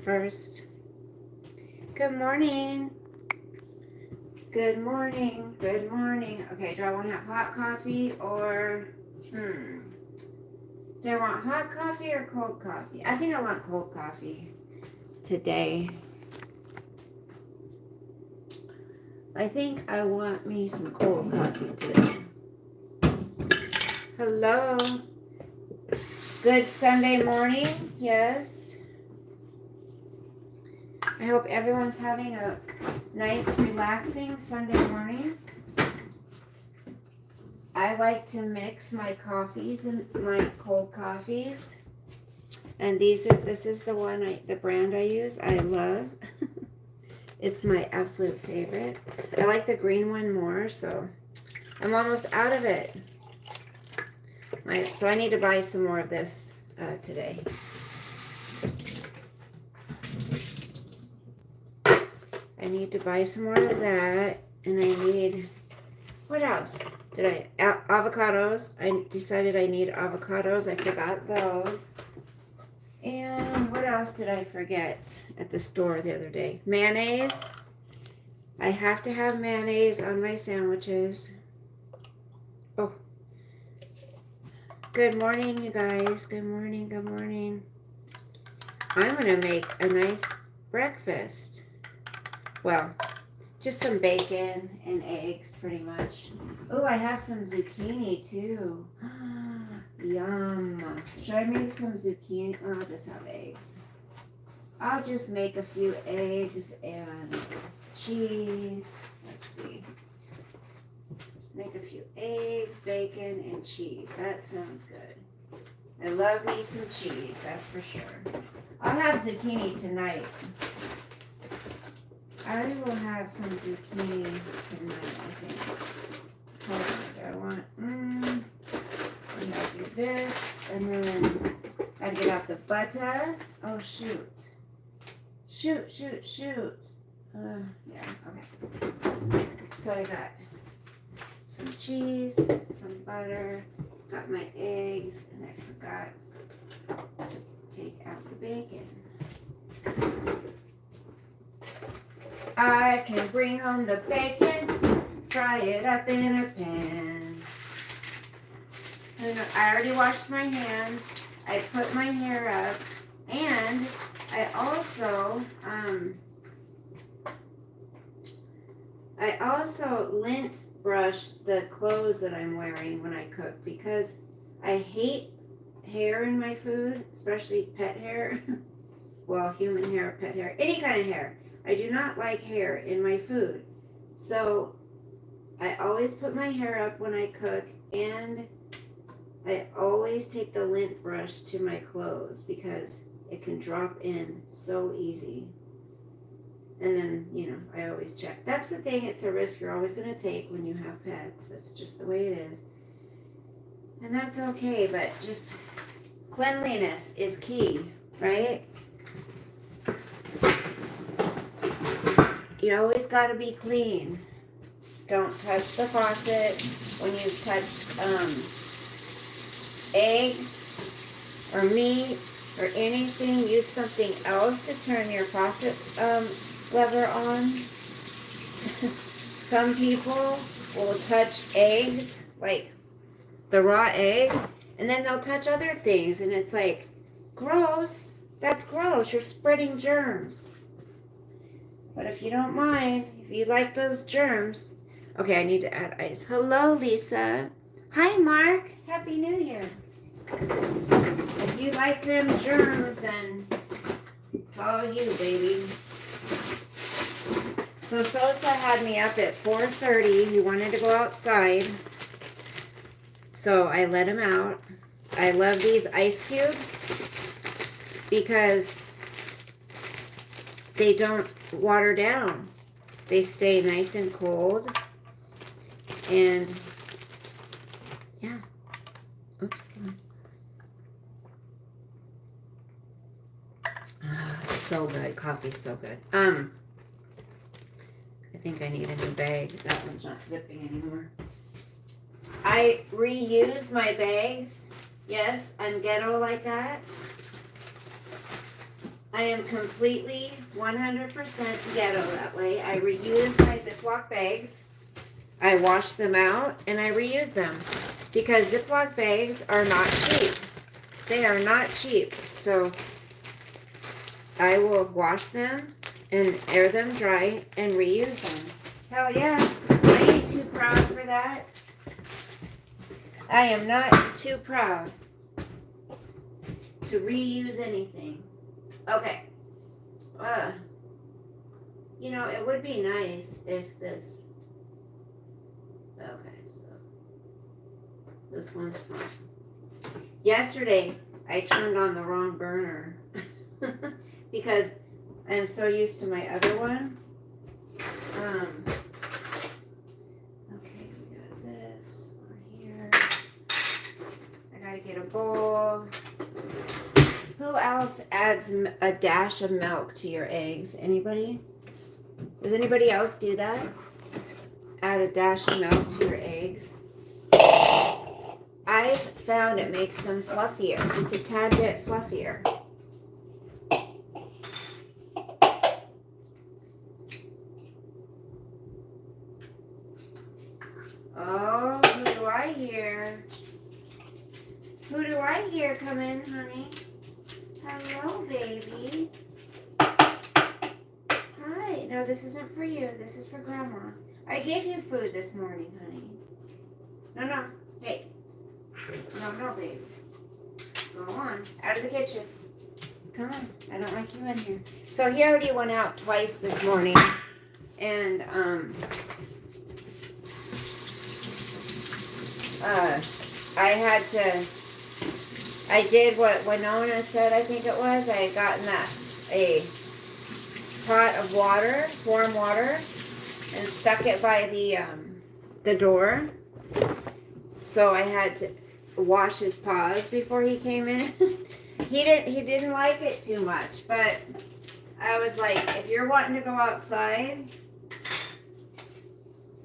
first. Good morning. Good morning. Good morning. Okay, do I want to have hot coffee or do I want hot coffee or cold coffee? I think I want cold coffee today. I think I want me some cold coffee today. Hello. Good Sunday morning. Yes. I hope everyone's having a nice, relaxing Sunday morning. I like to mix my coffees and my cold coffees. And this is the brand I use. I love. It's my absolute favorite. I like the green one more, so I'm almost out of it. So I need to buy some more of this today. I need to buy some more of that, and I need, what else? Avocados. I decided I need avocados. I forgot those. And what else did I forget at the store the other day? Mayonnaise. I have to have mayonnaise on my sandwiches. Oh. Good morning, you guys. Good morning, good morning. I'm going to make a nice breakfast. Well, just some bacon and eggs, pretty much. Oh, I have some zucchini, too. Yum. Should I make some zucchini? Oh, I'll just have eggs. I'll just make a few eggs and cheese. Let's see. Let's make a few eggs, bacon, and cheese. That sounds good. I love me some cheese, that's for sure. I'll have zucchini tonight. I will have some zucchini tonight, I think. Hold on, do I want, I'll do this, and then I get out the butter. Oh, shoot. Shoot. Yeah, okay. So I got some cheese, some butter, got my eggs, and I forgot to take out the bacon. I can bring home the bacon, fry it up in a pan. And I already washed my hands. I put my hair up, and I also lint brush the clothes that I'm wearing when I cook because I hate hair in my food, especially pet hair. Well, human hair, pet hair, any kind of hair. I do not like hair in my food. So I always put my hair up when I cook, and I always take the lint brush to my clothes because it can drop in so easy. And then, I always check. That's the thing, it's a risk you're always going to take when you have pets. That's just the way it is. And that's okay, but just cleanliness is key, right? You always got to be clean. Don't touch the faucet when you've touched eggs or meat or anything. Use something else to turn your faucet lever on. Some people will touch eggs, like the raw egg, and then they'll touch other things, and it's like, gross. That's gross. You're spreading germs. But if you don't mind, if you like those germs, okay, I need to add ice. Hello, Lisa. Hi, Mark. Happy New Year. If you like them germs, then it's all you, baby. So Sosa had me up at 4:30. He wanted to go outside. So I let him out. I love these ice cubes because they don't water down. They stay nice and cold. And yeah. Oops. So good. Coffee's so good. I think I need a new bag. That one's not zipping anymore. I reuse my bags. Yes, I'm ghetto like that. I am completely 100% ghetto that way. I reuse my Ziploc bags. I wash them out and I reuse them because Ziploc bags are not cheap. They are not cheap. So I will wash them and air them dry and reuse them. Hell yeah. I ain't too proud for that. I am not too proud to reuse anything. Okay. You know, it would be nice if this... Okay, so this one's fine. Yesterday, I turned on the wrong burner because I'm so used to my other one. Okay, we got this over here. I gotta get a bowl. Who else adds a dash of milk to your eggs? Anybody? Does anybody else do that? Add a dash of milk to your eggs. I've found it makes them fluffier, just a tad bit fluffier. Oh, who do I hear? Who do I hear come in, honey? Hello, baby. Hi. No, this isn't for you. This is for Grandma. I gave you food this morning, honey. No. Hey. No, baby. Go on. Out of the kitchen. Come on. I don't like you in here. So he already went out twice this morning. And, I did what Winona said, I think it was. I had gotten a pot of water, warm water, and stuck it by the door. So I had to wash his paws before he came in. He didn't like it too much, but I was like, if you're wanting to go outside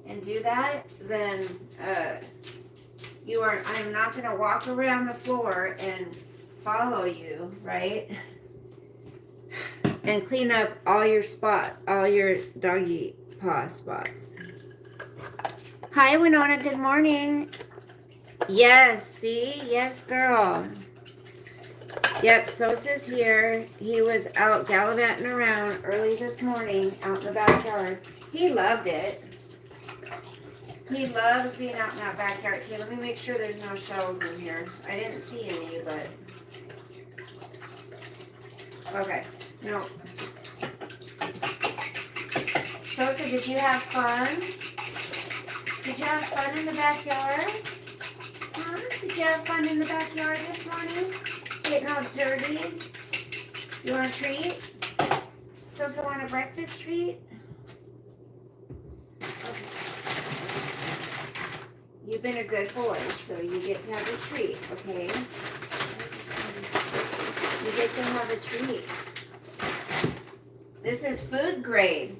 and do that, then I'm not going to walk around the floor and follow you, right? And clean up all your doggy paw spots. Hi, Winona. Good morning. Yes, see? Yes, girl. Yep, Sosa's here. He was out gallivanting around early this morning out in the backyard. He loved it. He loves being out in that backyard. Okay, let me make sure there's no shells in here. I didn't see any, but... Okay, no. Sosa, did you have fun? Did you have fun in the backyard? Huh? Did you have fun in the backyard this morning? Getting all dirty? You want a treat? Sosa want a breakfast treat? Okay. You've been a good boy, so you get to have a treat, okay? You get to have a treat. This is food grade.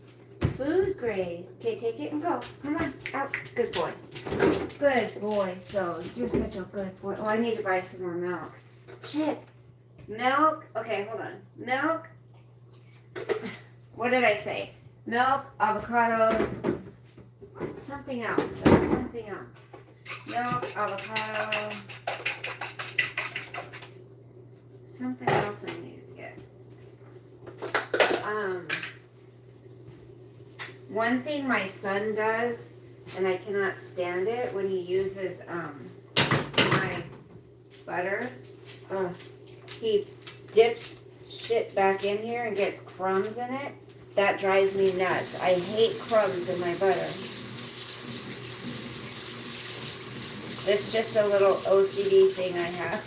Food grade. Okay, take it and go. Come on, out. Good boy. Good boy. So, you're such a good boy. Oh, I need to buy some more milk. Shit. Milk. Okay, hold on. Milk. What did I say? Milk, avocados, something else. That was something else. Milk, avocado. Something else I needed to get. One thing my son does, and I cannot stand it, when he uses my butter, he dips shit back in here and gets crumbs in it. That drives me nuts. I hate crumbs in my butter. It's just a little OCD thing I have.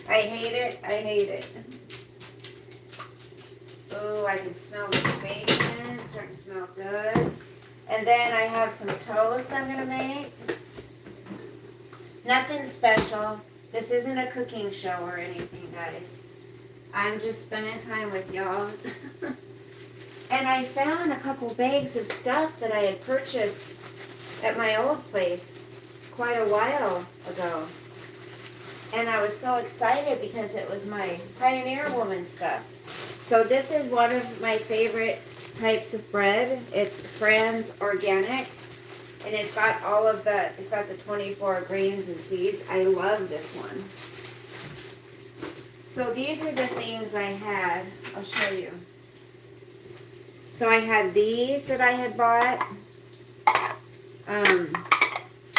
I hate it. I hate it. Oh, I can smell the bacon. It's starting to smell good. And then I have some toast I'm going to make. Nothing special. This isn't a cooking show or anything, guys. I'm just spending time with y'all. And I found a couple bags of stuff that I had purchased at my old place quite a while ago. And I was so excited because it was my Pioneer Woman stuff. So this is one of my favorite types of bread. It's Fran's Organic. And it's got it's got the 24 grains and seeds. I love this one. So these are the things I had. I'll show you. So I had these that I had bought. I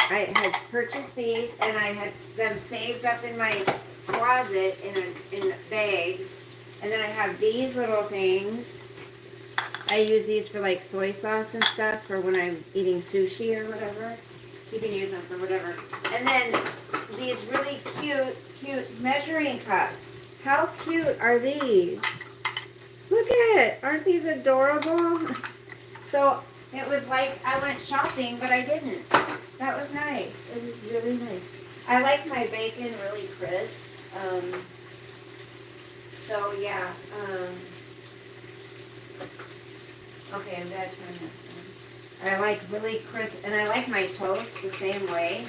had purchased these and I had them saved up in my closet in bags. And then I have these little things. I use these for like soy sauce and stuff for when I'm eating sushi or whatever. You can use them for whatever. And then these really cute measuring cups. How cute are these? Look at it. Aren't these adorable? So it was like I went shopping, but I didn't. That was nice. It was really nice. I like my bacon really crisp. So yeah. Okay, I'm gonna turn this on. I like really crisp, and I like my toast the same way.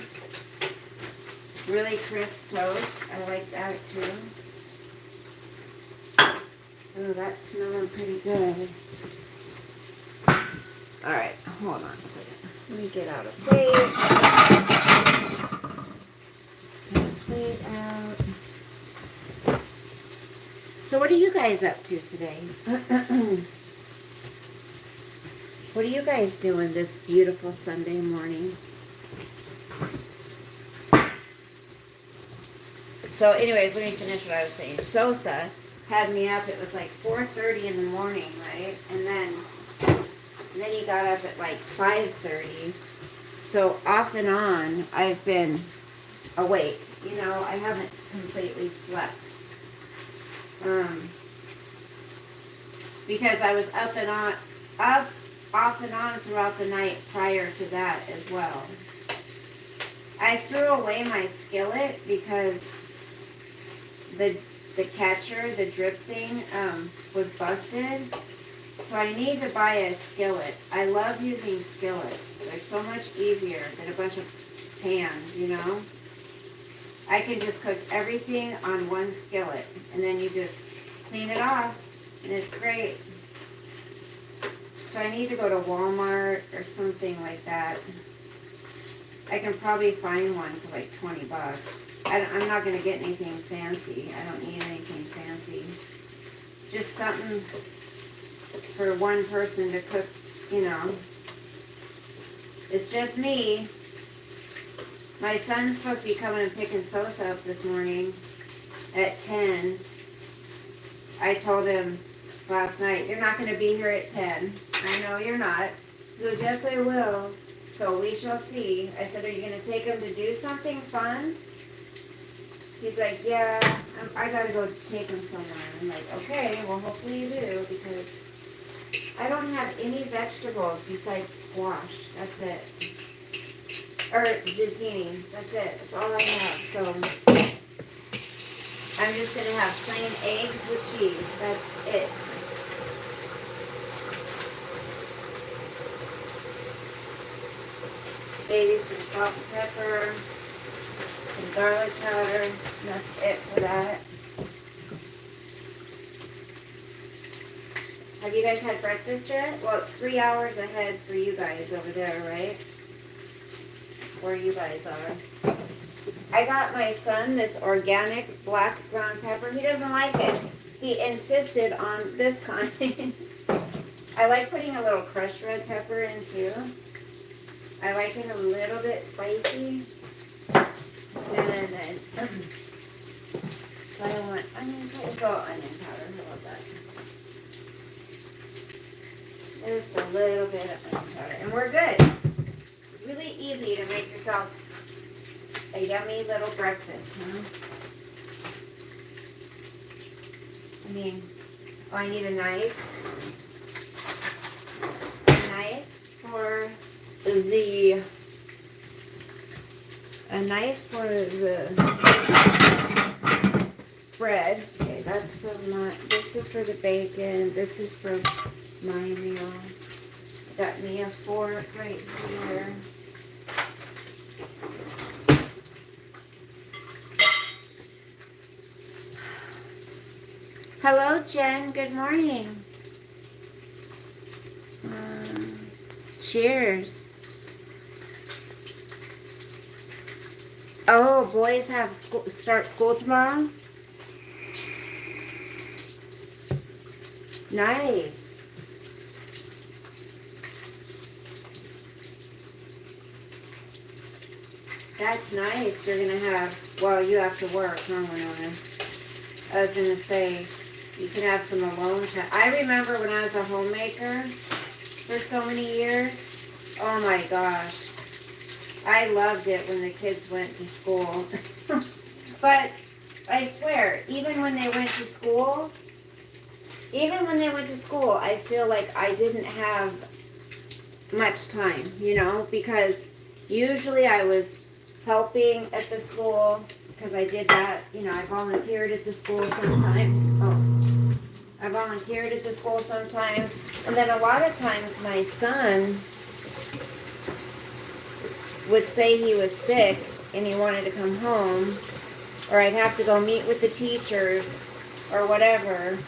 Really crisp toast. I like that too. Oh, that's smelling pretty good. All right, hold on a second. Let me get out a plate. Get a plate out. So what are you guys up to today? What are you guys doing this beautiful Sunday morning? So anyways, let me finish what I was saying. Sosa had me up. It was like 4:30 in the morning, right? And then he got up at like 5:30. So off and on, I've been awake. You know, I haven't completely slept. Because I was up off and on throughout the night prior to that as well. I threw away my skillet because the catcher, the drip thing, was busted. So I need to buy a skillet. I love using skillets. They're so much easier than a bunch of pans, you know? I can just cook everything on one skillet, and then you just clean it off, and it's great. So I need to go to Walmart or something like that. I can probably find one for like 20 bucks. I'm not going to get anything fancy. I don't need anything fancy. Just something for one person to cook, you know. It's just me. My son's supposed to be coming and picking Sosa up this morning at 10. I told him last night, you're not going to be here at 10. I know you're not. He goes, yes, I will. So we shall see. I said, are you going to take him to do something fun? He's like, yeah, I got to go take him somewhere. I'm like, okay, well, hopefully you do, because I don't have any vegetables besides squash. That's it. Or zucchini. That's it. That's all I have. So I'm just going to have plain eggs with cheese. That's it. Maybe some salt and pepper, some garlic powder. That's it for that. Have you guys had breakfast yet? Well, it's 3 hours ahead for you guys over there, right? Where you guys are. I got my son this organic black ground pepper. He doesn't like it. He insisted on this kind. I like putting a little crushed red pepper in too. I like it a little bit spicy. And then I want onion powder. It's all onion powder. How about that? Just a little bit of onion powder. And we're good. It's really easy to make yourself a yummy little breakfast, huh? I mean, oh, I need a knife. A knife for the bread. Okay, that's for my, this is for the bacon, this is for my meal. Got me a fork right here. Hello, Jen. Good morning. Cheers. Oh, boys have start school tomorrow? Nice. That's nice. You're going to have, well, you have to work, huh, Winona? I was going to say, you can have some alone time. I remember when I was a homemaker for so many years. Oh my gosh. I loved it when the kids went to school. But I swear, even when they went to school, I feel like I didn't have much time, because usually I was helping at the school because I did that, I volunteered at the school sometimes. I volunteered at the school sometimes. And then a lot of times my son would say he was sick and he wanted to come home, or I'd have to go meet with the teachers or whatever.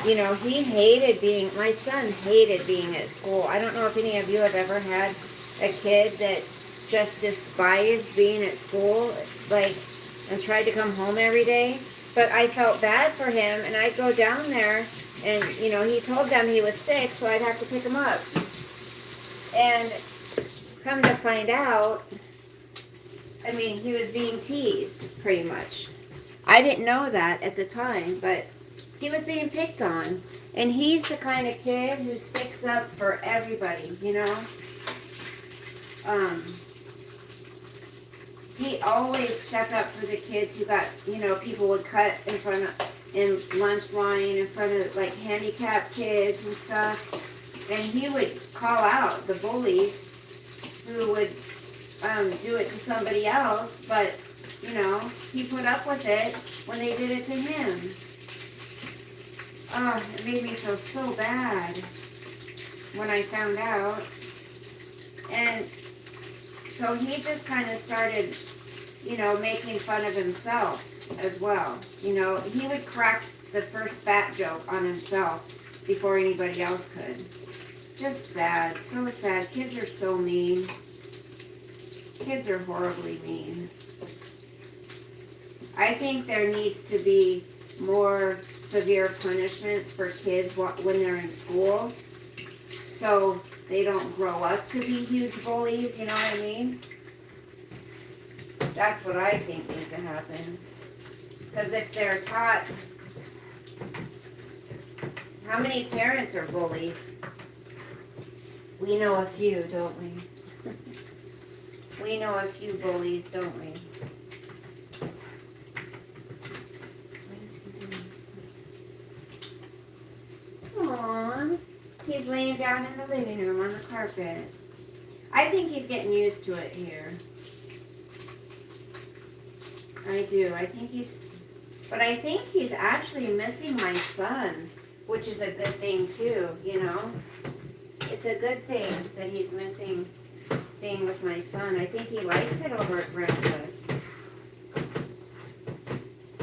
My son hated being at school. I don't know if any of you have ever had a kid that just despised being at school, and tried to come home every day. But I felt bad for him, and I'd go down there, and, he told them he was sick, so I'd have to pick him up. And come to find out, he was being teased, pretty much. I didn't know that at the time, but he was being picked on. And he's the kind of kid who sticks up for everybody, He always stuck up for the kids who got, people would cut in lunch line in front of, handicapped kids and stuff. And he would call out the bullies who would do it to somebody else, but, he put up with it when they did it to him. Oh, it made me feel so bad when I found out. And so he just kind of started, making fun of himself as well. He would crack the first fat joke on himself before anybody else could. Just sad, so sad. Kids are so mean. Kids are horribly mean. I think there needs to be more severe punishments for kids when they're in school, so they don't grow up to be huge bullies, you know what I mean? That's what I think needs to happen. Because if they're taught, how many parents are bullies? We know a few, don't we? We know a few bullies, don't we? What is he doing? Aww. He's laying down in the living room on the carpet. I think he's getting used to it here. I do. I think he's actually missing my son, which is a good thing too, It's a good thing that he's missing being with my son. I think he likes it over at breakfast.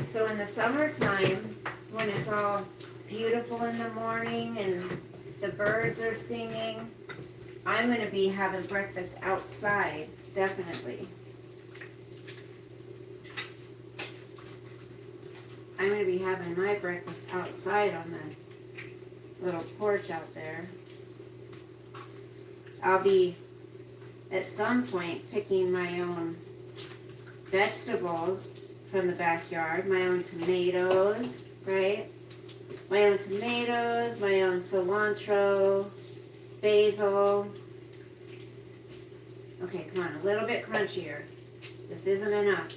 So in the summertime, when it's all beautiful in the morning and the birds are singing, I'm going to be having breakfast outside, definitely. I'm going to be having my breakfast outside on the little porch out there. I'll be, at some point, picking my own vegetables from the backyard, my own tomatoes, right? My own tomatoes, my own cilantro, basil. Okay, come on, a little bit crunchier. This isn't enough.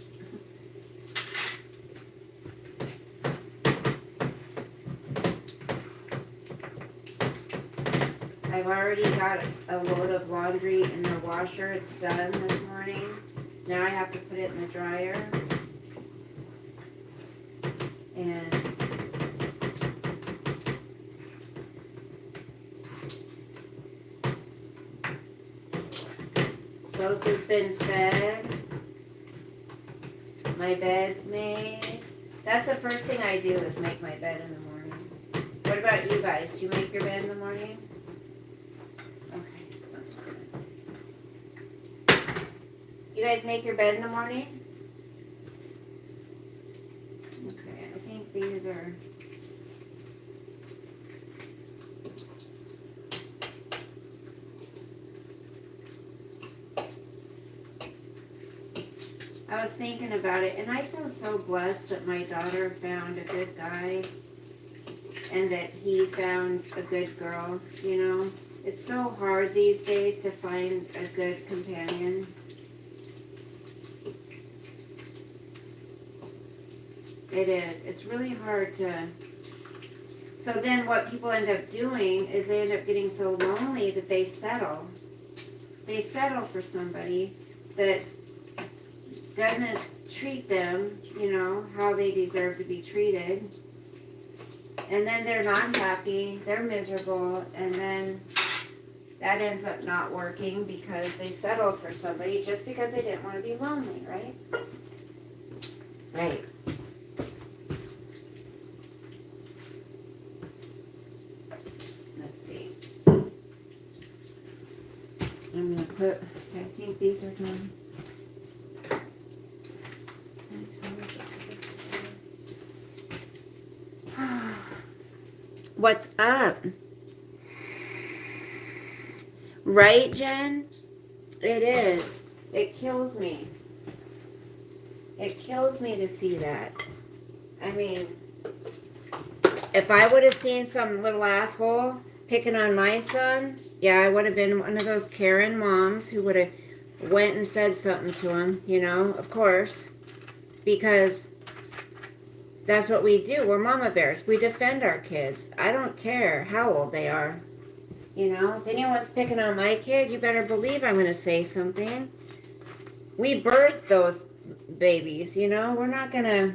I've already got a load of laundry in the washer. It's done this morning. Now I have to put it in the dryer. And Sosa's been fed. My bed's made. That's the first thing I do is make my bed in the morning. What about you guys? Do you make your bed in the morning? Okay, that's good. You guys make your bed in the morning? Okay, I think these are... I was thinking about it, and I feel so blessed that my daughter found a good guy and that he found a good girl, you know. It's so hard these days to find a good companion. It is. It's really hard to... So then what people end up doing is they end up getting so lonely that they settle. They settle for somebody that doesn't treat them, you know, how they deserve to be treated. And then they're not happy, they're miserable, and then that ends up not working because they settled for somebody just because they didn't want to be lonely, right? Right. Let's see. I'm going to put, I think these are done. What's up? Right, Jen? It is. It kills me. It kills me to see that. I mean, if I would have seen some little asshole picking on my son, yeah, I would have been one of those Karen moms who would have went and said something to him, you know, of course, because that's what we do. We're mama bears. We defend our kids. I don't care how old they are. You know, if anyone's picking on my kid, you better believe I'm going to say something. We birthed those babies, you know. We're not going to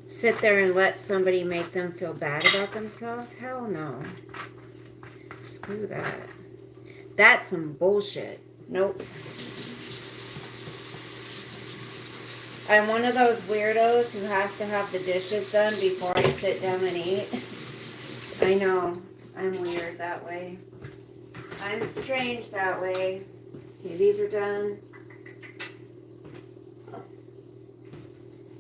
sit there and let somebody make them feel bad about themselves. Hell no. Screw that. That's some bullshit. Nope. I'm one of those weirdos who has to have the dishes done before I sit down and eat. I know. I'm weird that way. I'm strange that way. Okay, these are done.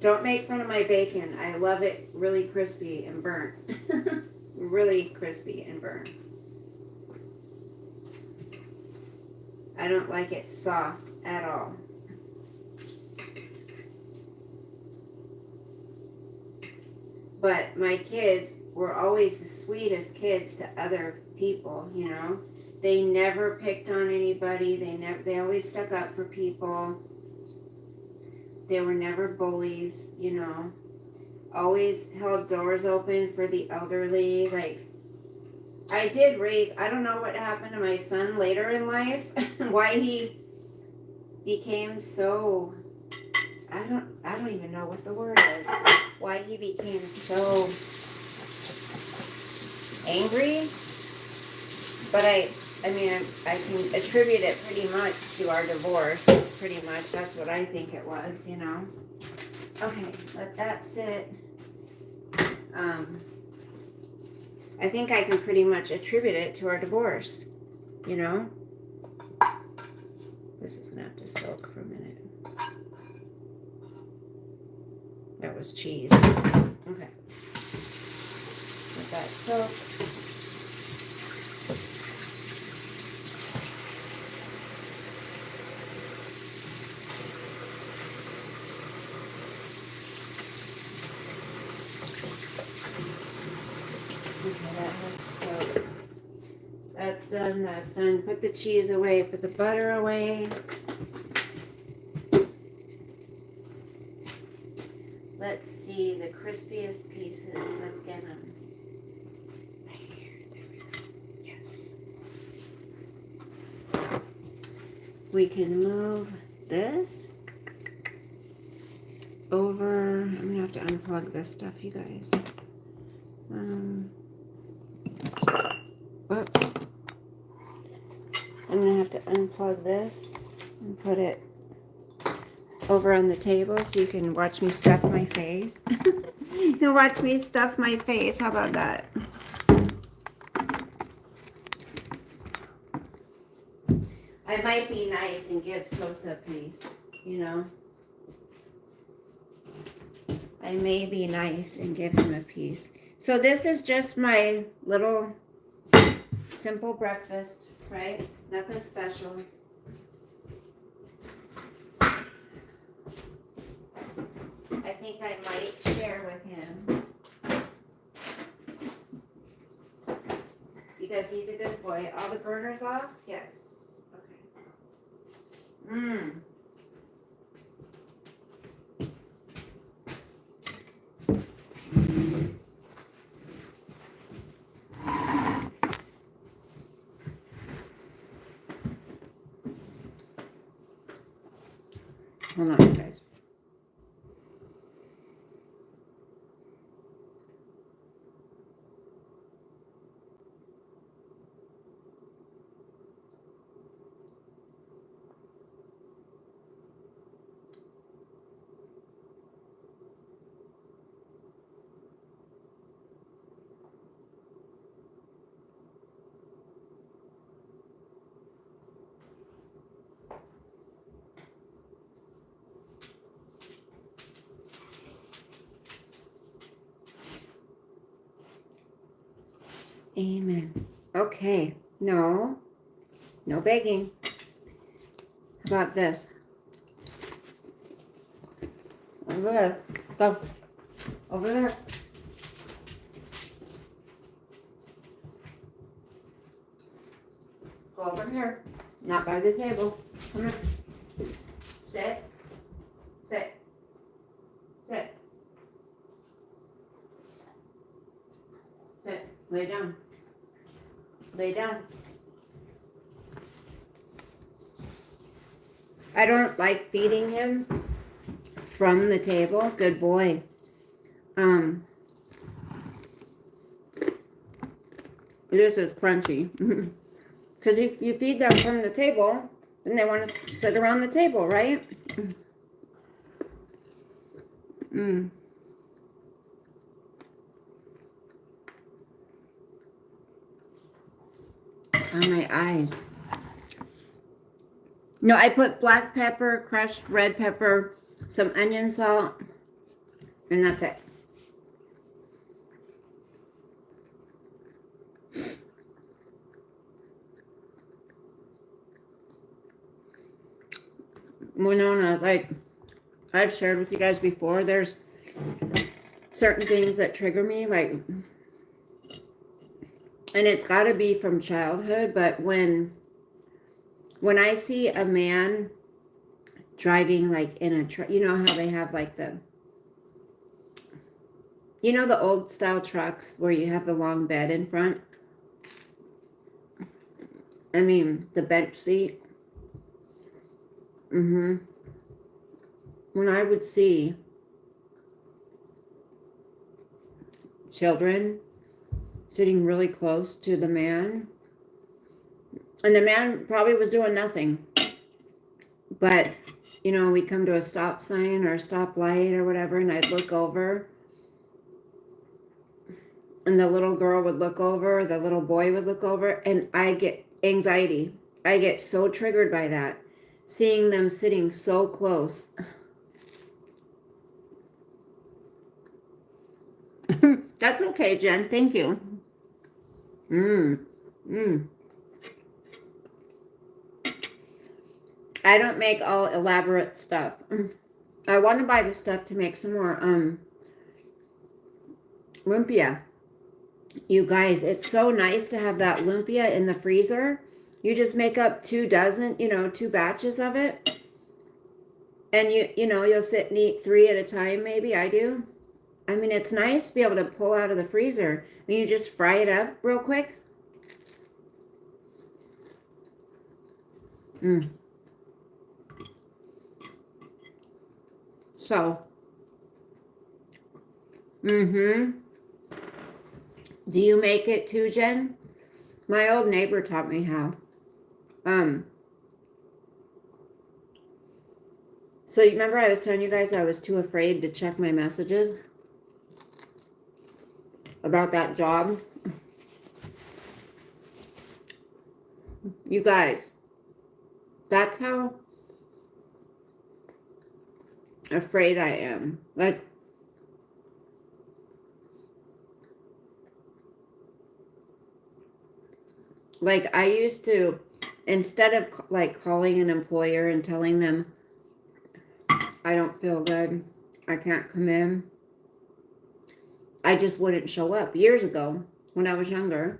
Don't make fun of my bacon. I love it really crispy and burnt. Really crispy and burnt. I don't like it soft at all. But my kids were always the sweetest kids to other people, you know. They never picked on anybody. They always stuck up for people. They were never bullies, you know. Always held doors open for the elderly. Like, I did raise, I don't know what happened to my son later in life. Why he became so, I don't even know what the word is. Why he became so angry. But I mean, I can attribute it pretty much to our divorce. Pretty much, that's what I think it was, you know. Okay, let that sit. I think I can pretty much attribute it to our divorce, you know. This is gonna have to soak for a minute. That was cheese. Okay. Let that soak. So that's done, that's done. Put the cheese away, put the butter away. Let's see, the crispiest pieces. Let's get them. Right here, there we go. Yes. We can move this over. I'm gonna have to unplug this stuff, you guys. I'm gonna have to unplug this and put it over on the table so you can watch me stuff my face. You can watch me stuff my face. How about that? I might be nice and give Sosa a piece, you know. I may be nice and give him a piece. So this is just my little simple breakfast, right? Nothing special. I think I might share with him because he's a good boy. All the burners off? Yes. Okay. Hold on, guys. Amen. Okay. No begging. How about this? Over there. Go. Over there. Go over here. Not by the table. Come here. Sit. Sit. Sit. Sit. Lay down. Lay down. I don't like feeding him from the table. Good boy. This is crunchy. Because if you feed them from the table, then they want to sit around the table, right? On my eyes. No, I put black pepper, crushed red pepper, some onion salt, and that's it. Winona, like I've shared with you guys before, there's certain things that trigger me, like, and it's got to be from childhood, but when I see a man driving like in a truck, you know how they have like the old style trucks where you have the long bed in front? I mean, the bench seat. When I would see children sitting really close to the man, and the man probably was doing nothing, but we'd come to a stop sign or a stop light or whatever, and I'd look over, and the little girl would look over, the little boy would look over, and I get anxiety. I get so triggered by that, seeing them sitting so close. That's okay, Jen. Thank you. I don't make all elaborate stuff. I want to buy the stuff to make some more lumpia. You guys, it's so nice to have that lumpia in the freezer. You just make up 2 dozen, 2 batches of it. And you'll sit and eat 3 at a time, maybe. I do. I mean, it's nice to be able to pull out of the freezer. And you just fry it up real quick. So. Do you make it too, Jen? My old neighbor taught So you remember I was telling you guys I was too afraid to check my messages about that job? You guys, that's how afraid I am. Like I used to, instead of like calling an employer and telling them I don't feel good, I can't come in, I just wouldn't show up. Years ago, when I was younger,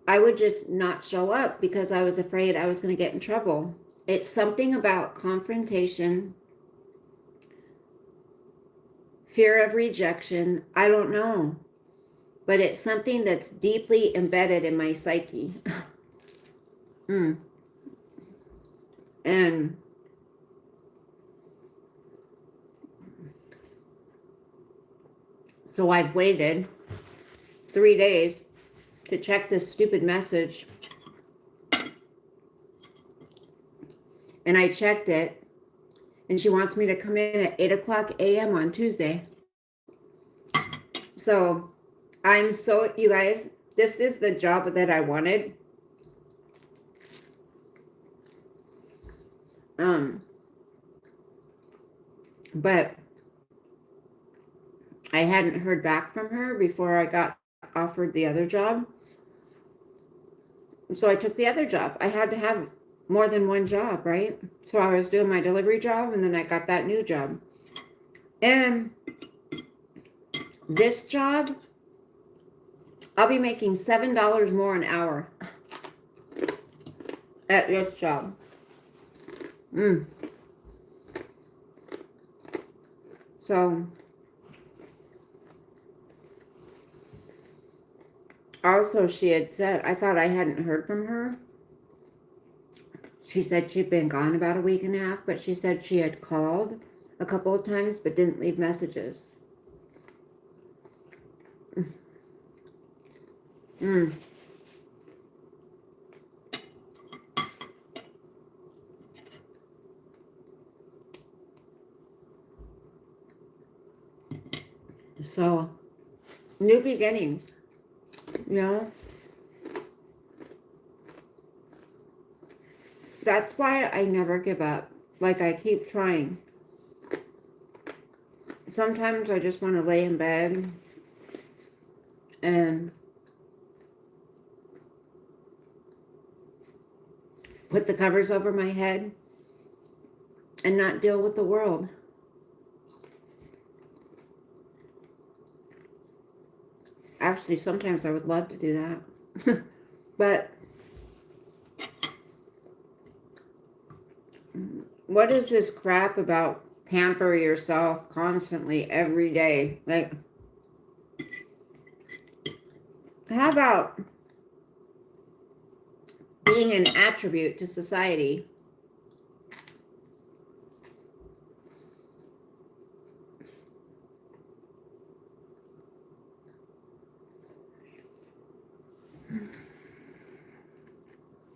I would just not show up because I was afraid I was going to get in trouble. It's something about confrontation, fear of rejection. I don't know. But it's something that's deeply embedded in my psyche. And so I've waited 3 days to check this stupid message. And I checked it. And she wants me to come in at 8 o'clock a.m. on Tuesday. So I'm so, you guys, this is the job that I wanted. But I hadn't heard back from her before I got offered the other job. So I took the other job. I had to have more than one job, right? So I was doing my delivery job and then I got that new job. And this job, I'll be making $7 more an hour at this job. So also she had said, I thought I hadn't heard from her. She said she'd been gone about a week and a half, but she said she had called a couple of times but didn't leave messages. So, new beginnings, you know? That's why I never give up. Like, I keep trying. Sometimes I just want to lay in bed and put the covers over my head and not deal with the world. Actually, sometimes I would love to do that. But what is this crap about pamper yourself constantly every day? Like, how about being an attribute to society?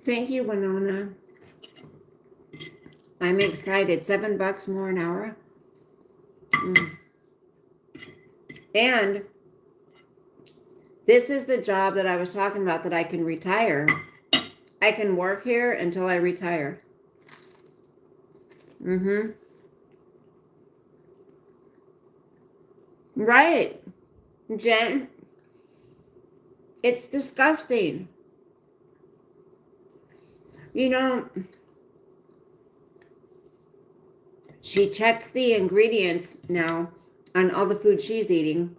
Thank you, Winona. I'm excited. $7 more an hour. And this is the job that I was talking about that I can retire. I can work here until I retire. Right, Jen. It's disgusting. You know, she checks the ingredients now on all the food she's eating,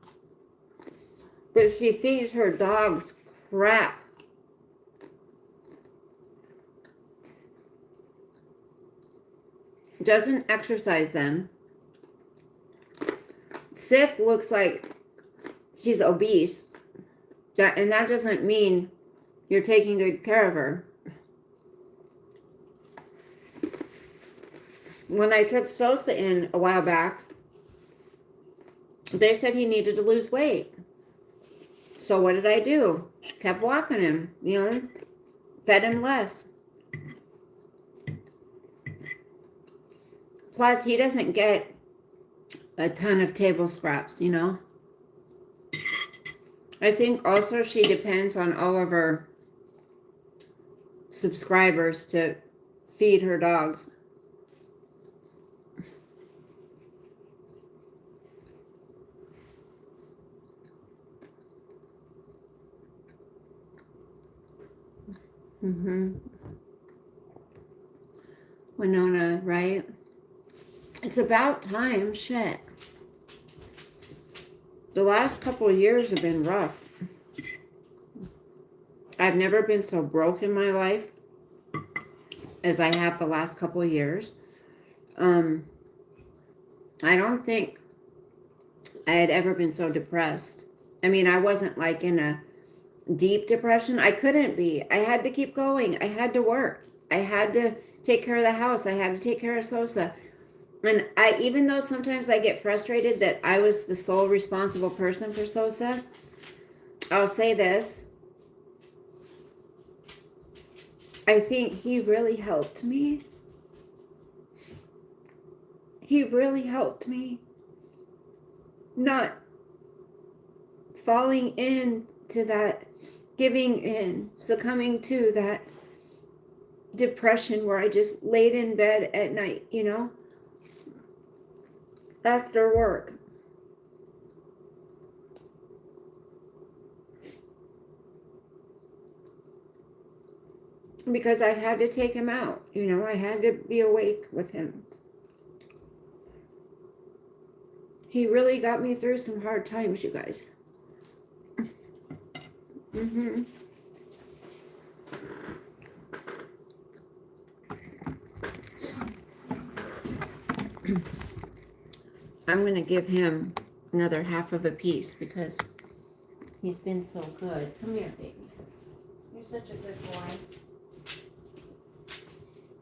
but she feeds her dogs crap. Doesn't exercise them. Sif looks like she's obese. And that doesn't mean you're taking good care of her. When I took Sosa in a while back, they said he needed to lose weight. So what did I do? Kept walking him, you know, fed him less. Plus, he doesn't get a ton of table scraps, you know? I think also she depends on all of her subscribers to feed her dogs. Winona, right? It's about time. Shit. The last couple of years have been rough. I've never been so broke in my life as I have the last couple of years. I don't think I had ever been so depressed. I mean, I wasn't like in a deep depression. I couldn't be. I had to keep going. I had to work. I had to take care of the house. I had to take care of Sosa. And even though sometimes I get frustrated that I was the sole responsible person for Sosa, I'll say this. I think he really helped me. He really helped me not falling into that, giving in, succumbing to that depression where I just laid in bed at night, you know, after work. Because I had to take him out, you know, I had to be awake with him. He really got me through some hard times, you guys. I'm going to give him another half of a piece because he's been so good. Come here, baby. You're such a good boy.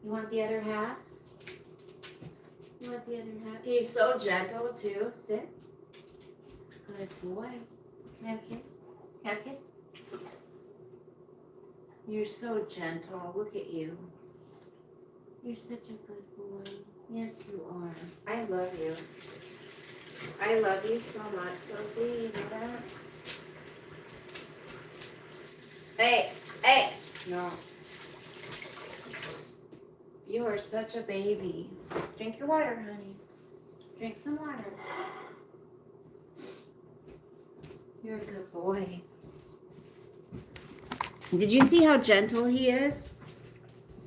You want the other half? You want the other half? He's so gentle, too. Sit. Good boy. Can I have a kiss? Can I have a kiss? You're so gentle. Look at you. You're such a good boy. Yes, you are. I love you. I love you so much, Sosie. You know that? Hey, hey! No. You are such a baby. Drink your water, honey. Drink some water. You're a good boy. Did you see how gentle he is?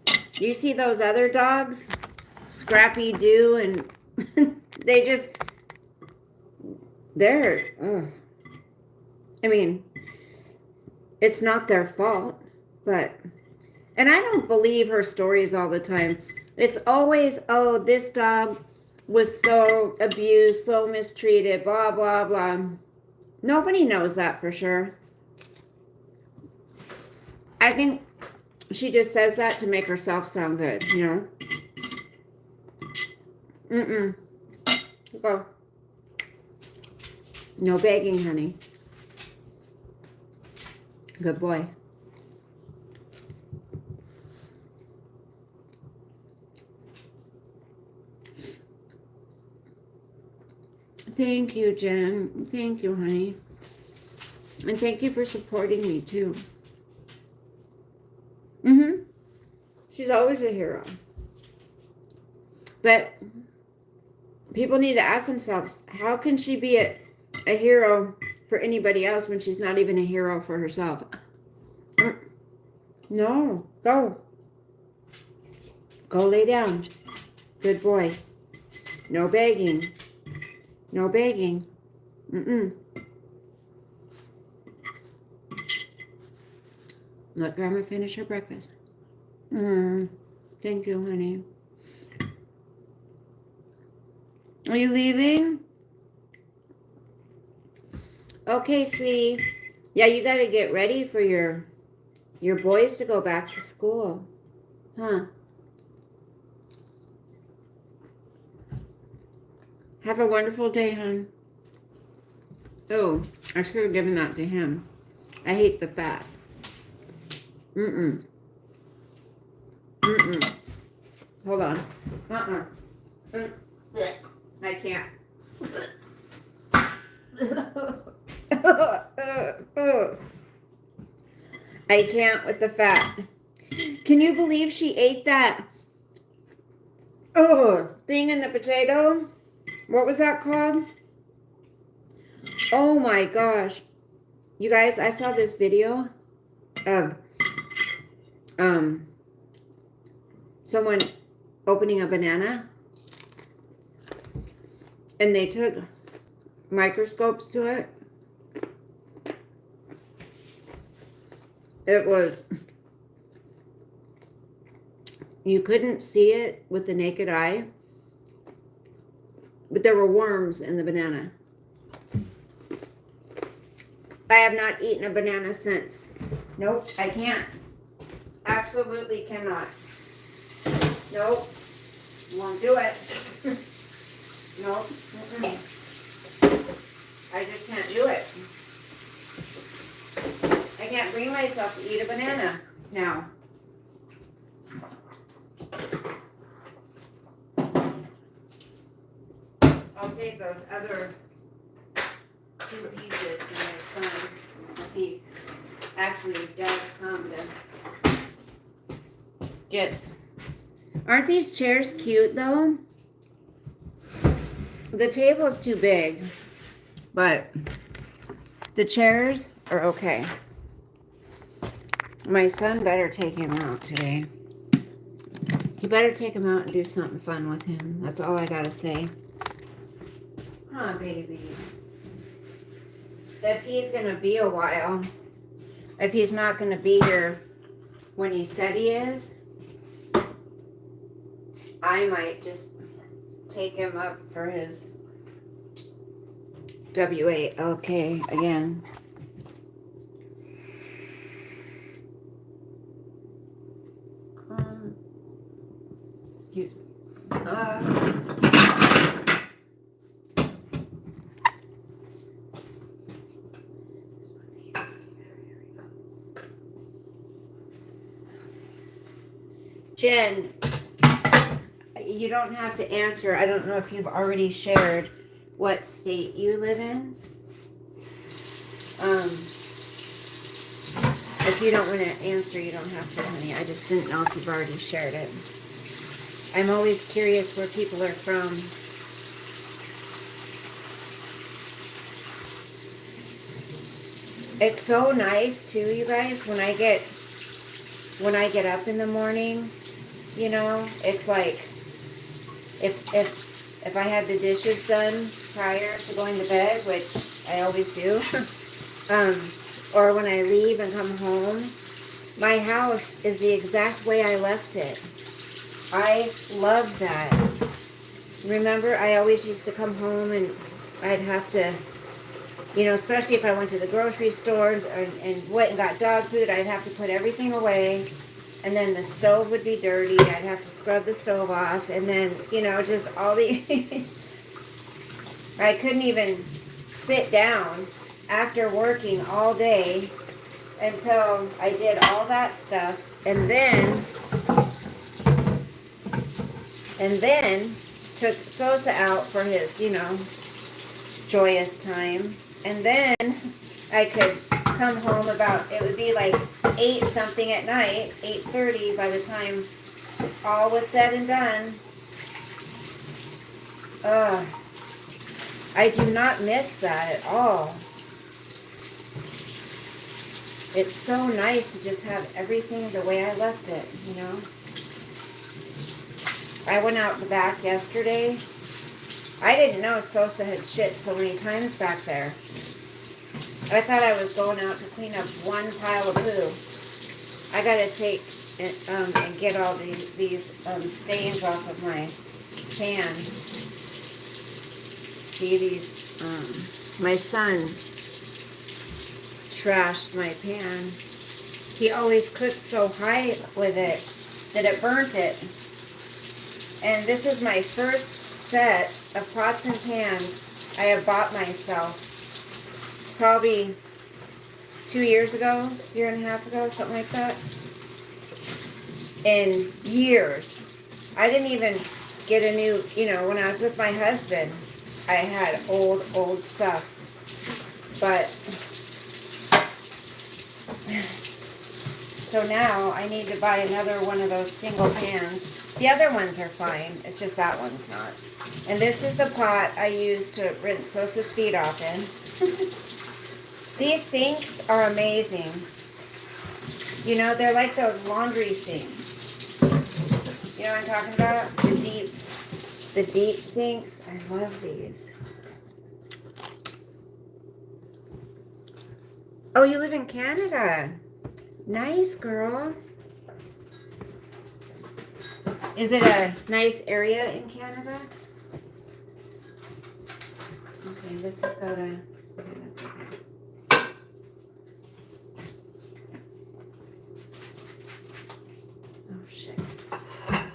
Do you see those other dogs? Scrappy Doo and they just... I mean, it's not their fault, but... And I don't believe her stories all the time. It's always, oh, this dog was so abused, so mistreated, blah, blah, blah. Nobody knows that for sure. I think she just says that to make herself sound good, you know? Go. No begging, honey. Good boy. Thank you, Jen. Thank you, honey. And thank you for supporting me, too. She's always a hero. But people need to ask themselves, how can she be a hero for anybody else when she's not even a hero for herself? No. Go. Go lay down. Good boy. No begging. No begging. Let Grandma finish her breakfast. Thank you, honey. Are you leaving? Okay, sweetie. Yeah, you got to get ready for your boys to go back to school. Huh? Have a wonderful day, hon. Oh, I should have given that to him. I hate the fat. Hold on. I can't. I can't with the fat. Can you believe she ate that thing in the potato? What was that called? Oh my gosh. You guys, I saw this video of someone opening a banana, and they took microscopes to it. It was, you couldn't see it with the naked eye, but there were worms in the banana. I have not eaten a banana since. Nope, I can't. Absolutely cannot. Nope, won't do it. Nope. I just can't do it. I can't bring myself to eat a banana now. I'll save those other 2 pieces for my son if he actually does come to get. Aren't these chairs cute though? The table's too big, but the chairs are okay. My son better take him out today. You better take him out and do something fun with him. That's all I gotta say. Huh, baby. If he's gonna be a while, if he's not gonna be here when he said he is, I might just take him up for his W8. Okay, again. Excuse me. Jen, you don't have to answer. I don't know if you've already shared what state you live in. If you don't want to answer, you don't have to, honey. I just didn't know if you've already shared it. I'm always curious where people are from. It's so nice too, you guys, when I get up in the morning, you know, it's like if I had the dishes done prior to going to bed, which I always do, or when I leave and come home, my house is the exact way I left it. I love that. Remember, I always used to come home and I'd have to, you know, especially if I went to the grocery store and went and got dog food, I'd have to put everything away. And then the stove would be dirty. I'd have to scrub the stove off. And then, you know, just all these. I couldn't even sit down after working all day until I did all that stuff. And then took Sosa out for his, you know, joyous time. And then I could come home about, it would be like 8 something at night, 8:30 by the time all was said and done. I do not miss that at all. It's so nice to just have everything the way I left it, you know. I went out the back yesterday. I didn't know Sosa had shit so many times back there. I thought I was going out to clean up one pile of poo. I gotta take and get all these stains off of my pan. See these, my son trashed my pan. He always cooked so high with it that it burnt it. And this is my first set of pots and pans I have bought myself. Probably 2 years ago, year and a half ago, something like that. In years. I didn't even get a new, when I was with my husband, I had old stuff. But, so now I need to buy another one of those single pans. The other ones are fine. It's just that one's not. And this is the pot I use to rinse Sosa's feet off in. These sinks are amazing. They're like those laundry sinks. You know what I'm talking about? The deep sinks. I love these. Oh, you live in Canada. Nice, girl. Is it a nice area in Canada? Okay, this has got a... Okay, that's okay. Oh, shit.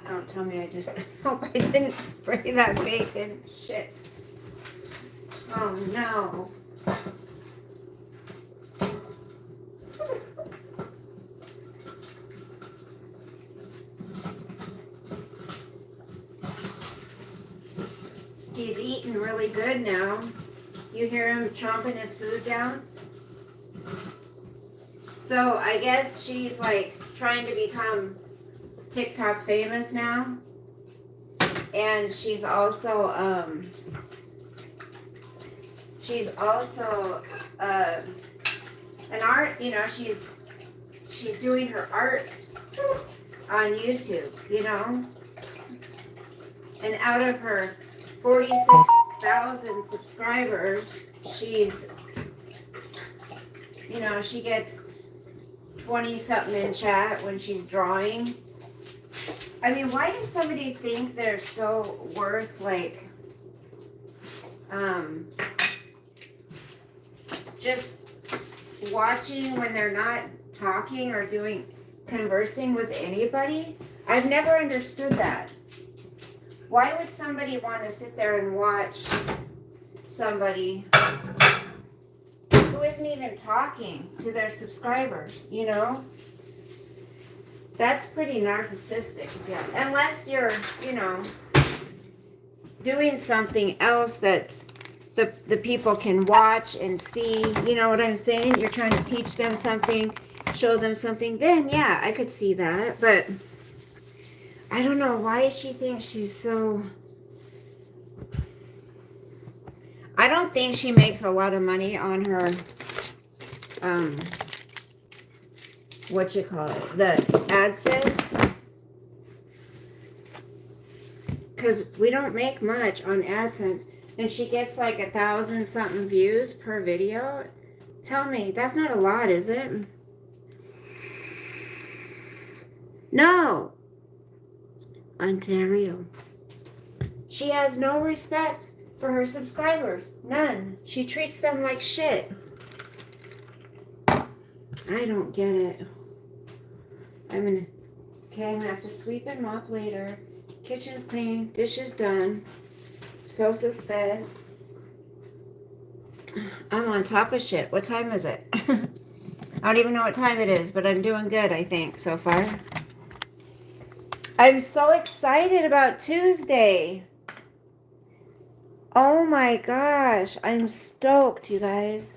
Don't tell me I just... hope I didn't spray that bacon. Shit. Oh, no. He's eating really good now. You hear him chomping his food down? So I guess she's like trying to become TikTok famous now. And she's also an art, she's doing her art on YouTube, And out of her 46,000 subscribers, she's, she gets 20 something in chat when she's drawing. I mean, why does somebody think they're so worth like, just watching when they're not talking or conversing with anybody? I've never understood that. Why would somebody want to sit there and watch somebody who isn't even talking to their subscribers, That's pretty narcissistic. Yeah. Unless you're, doing something else that's the people can watch and see, you know what I'm saying? You're trying to teach them something, show them something, then yeah, I could see that, but I don't know why she thinks she's so... I don't think she makes a lot of money on her, the AdSense. Because we don't make much on AdSense. And she gets like 1,000 something views per video. Tell me, that's not a lot, is it? No. Ontario. She has no respect for her subscribers. None. She treats them like shit. I don't get it. I'm gonna have to sweep and mop later. Kitchen's clean, dishes done. Sosa's fed. I'm on top of shit. What time is it? I don't even know what time it is, but I'm doing good, I think, so far. I'm so excited about Tuesday. Oh my gosh. I'm stoked, you guys.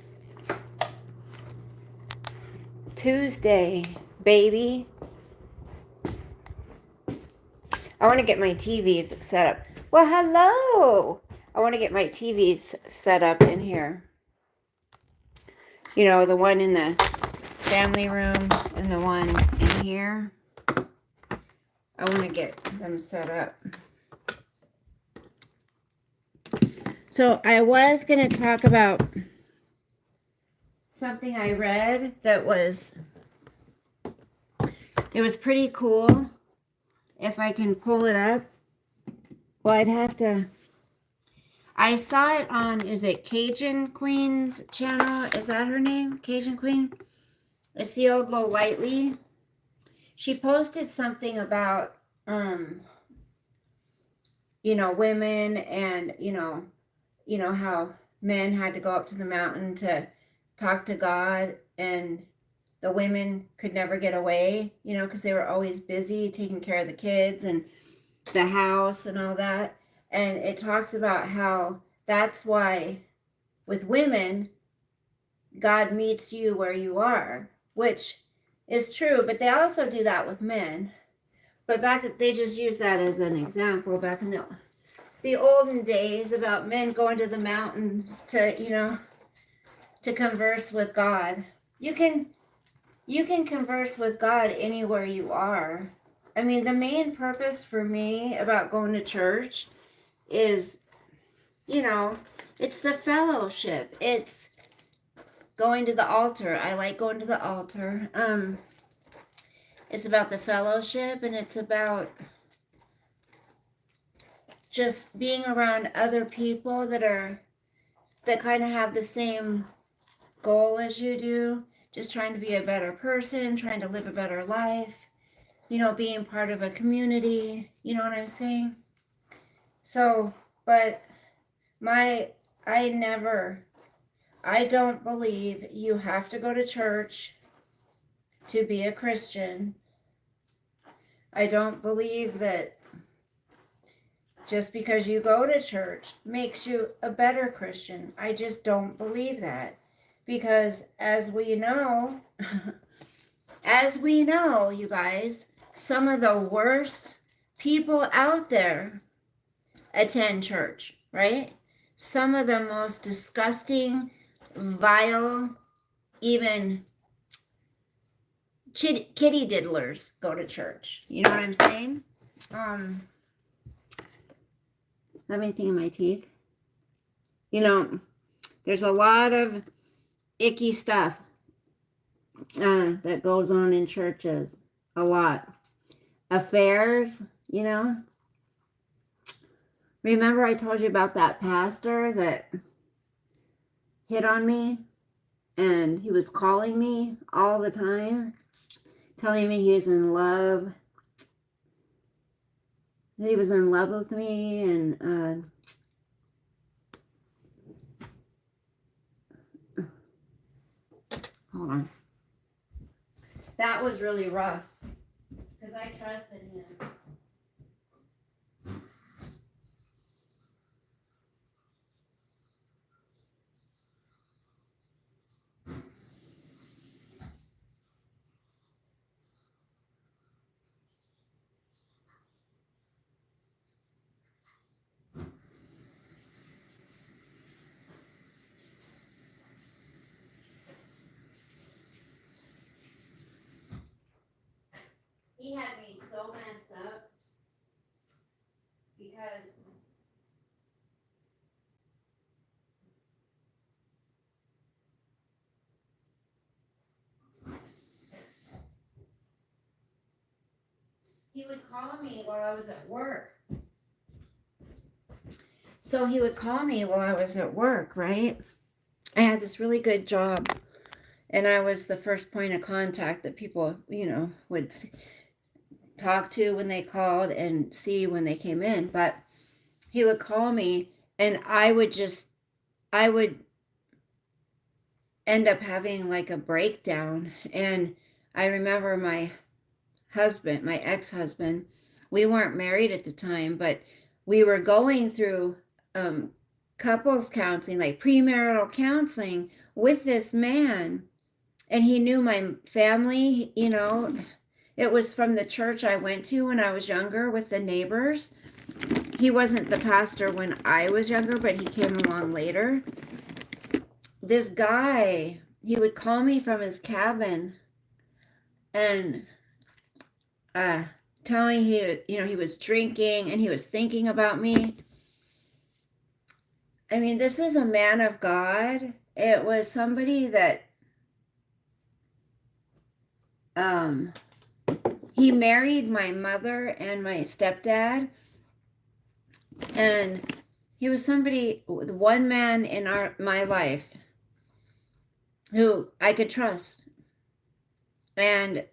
Tuesday, baby. I want to get my TVs set up. Well, hello. I want to get my TVs set up in here. The one in the family room and the one in here. I want to get them set up. So I was going to talk about something I read that was pretty cool. If I can pull it up. Well, I'd have to. I saw it on, is it Cajun Queen's channel? Is that her name? Cajun Queen? It's the old Lo Lightly. She posted something about, women and, how men had to go up to the mountain to talk to God, and the women could never get away, because they were always busy taking care of the kids and the house and all that. And it talks about how that's why with women, God meets you where you are, which is true, but they also do that with men. But they just use that as an example back in the olden days about men going to the mountains to converse with God. You can converse with God anywhere you are. I mean, the main purpose for me about going to church is, it's the fellowship. It's going to the altar. I like going to the altar. It's about the fellowship, and it's about just being around other people that kind of have the same goal as you do, just trying to be a better person, trying to live a better life, being part of a community, you know what I'm saying? So, but I don't believe you have to go to church to be a Christian. I don't believe that just because you go to church makes you a better Christian. I just don't believe that. Because as we know, you guys, some of the worst people out there attend church, right? Some of the most disgusting, vile, even kitty diddlers go to church. You know what I'm saying? Have anything in my teeth? There's a lot of icky stuff that goes on in churches. A lot. Affairs, Remember I told you about that pastor that hit on me? And he was calling me all the time, telling me he was in love. He was in love with me, and hold on. That was really rough because I trusted him. He had me so messed up because he would call me while I was at work. So he would call me while I was at work, right? I had this really good job, and I was the first point of contact that people, would talk to when they called and see when they came in. But he would call me, and I would end up having like a breakdown. And I remember my ex-husband, we weren't married at the time, but we were going through couples counseling, like premarital counseling with this man. And he knew my family, it was from the church I went to when I was younger with the neighbors. He wasn't the pastor when I was younger, but he came along later. This guy, he would call me from his cabin and telling he was drinking and he was thinking about me. I mean, this was a man of God. It was somebody that he married my mother and my stepdad, and he was one man in my life who I could trust, and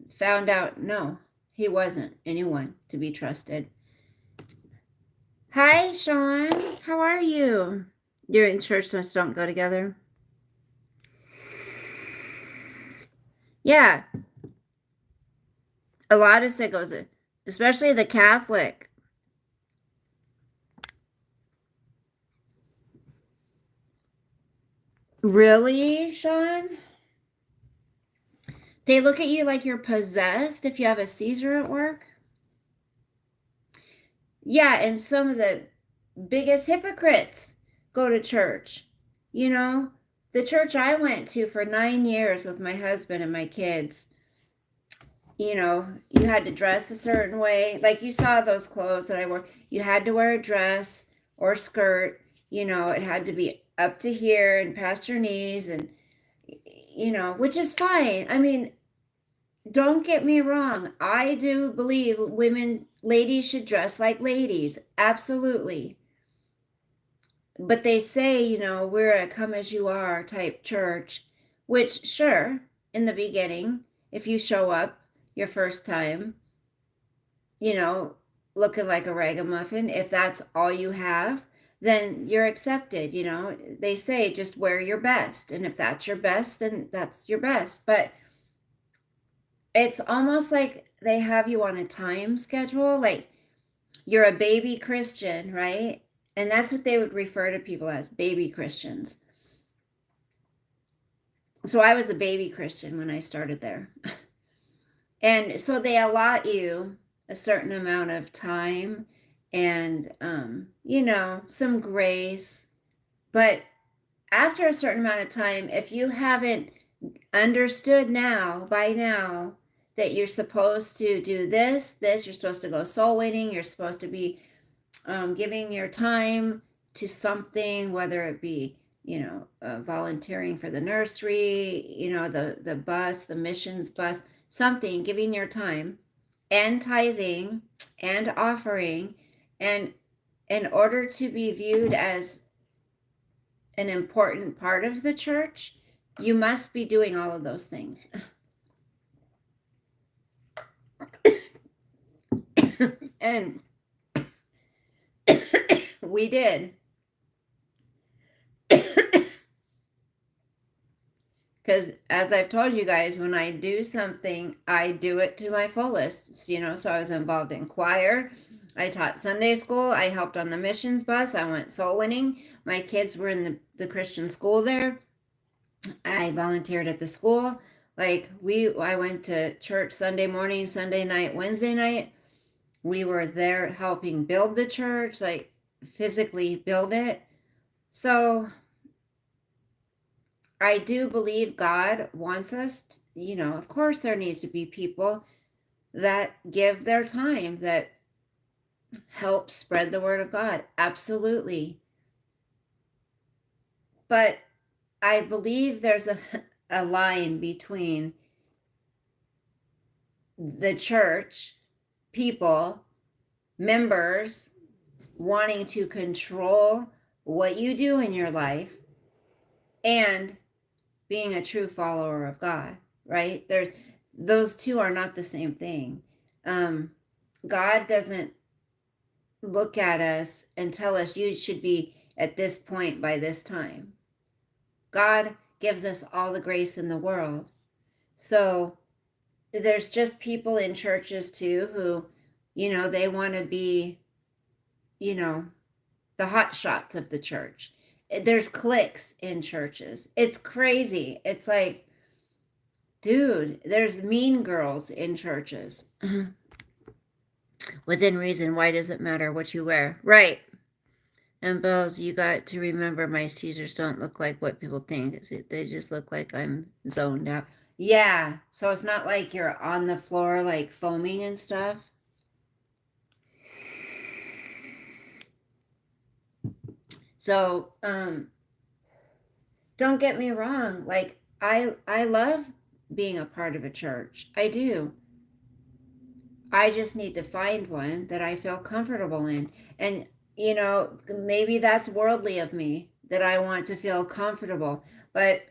found out, no, he wasn't anyone to be trusted. Hi, Sean. How are you? You're in church, let's don't go together. Yeah. A lot of sickos. especially the Catholic. Really, Sean? They look at you like you're possessed if you have a seizure at work? Yeah, and some of the biggest hypocrites go to church. You know, the church I went to for 9 years with my husband and my kids, you had to dress a certain way. Like you saw those clothes that I wore. You had to wear a dress or skirt. It had to be up to here and past your knees, and, which is fine. I mean, don't get me wrong. I do believe ladies should dress like ladies. Absolutely. But they say, we're a come as you are type church, which, sure, in the beginning, if you show up your first time, you know, looking like a ragamuffin, if that's all you have, then you're accepted. They say just wear your best. And if that's your best, then that's your best. But it's almost like they have you on a time schedule. Like you're a baby Christian, right? And that's what they would refer to people as, baby Christians. So I was a baby Christian when I started there. And so they allot you a certain amount of time and, some grace. But after a certain amount of time, if you haven't understood by now, that you're supposed to do this, you're supposed to go soul winning, you're supposed to be giving your time to something, whether it be, volunteering for the nursery, the bus, the missions bus, something, giving your time and tithing and offering. And in order to be viewed as an important part of the church, you must be doing all of those things. And we did. Because as I've told you guys, when I do something, I do it to my fullest. So I was involved in choir. I taught Sunday school. I helped on the missions bus. I went soul winning. My kids were in the Christian school there. I volunteered at the school. I went to church Sunday morning, Sunday night, Wednesday night. We were there helping build the church, like physically build it. So I do believe God wants us, of course there needs to be people that give their time, that help spread the word of God. Absolutely. But I believe there's a line between the church, people, members wanting to control what you do in your life and being a true follower of God, right? Those two are not the same thing. God doesn't look at us and tell us you should be at this point by this time. God gives us all the grace in the world. So there's just people in churches too who, they want to be, the hot shots of the church. There's cliques in churches. It's crazy. It's like, dude, there's mean girls in churches. Within reason, why does it matter what you wear? Right. And Bells, you got to remember my Caesars don't look like what people think. They just look like I'm zoned out. Yeah. So it's not like you're on the floor like foaming and stuff. So, don't get me wrong. Like I love being a part of a church. I do. I just need to find one that I feel comfortable in. And, maybe that's worldly of me that I want to feel comfortable, but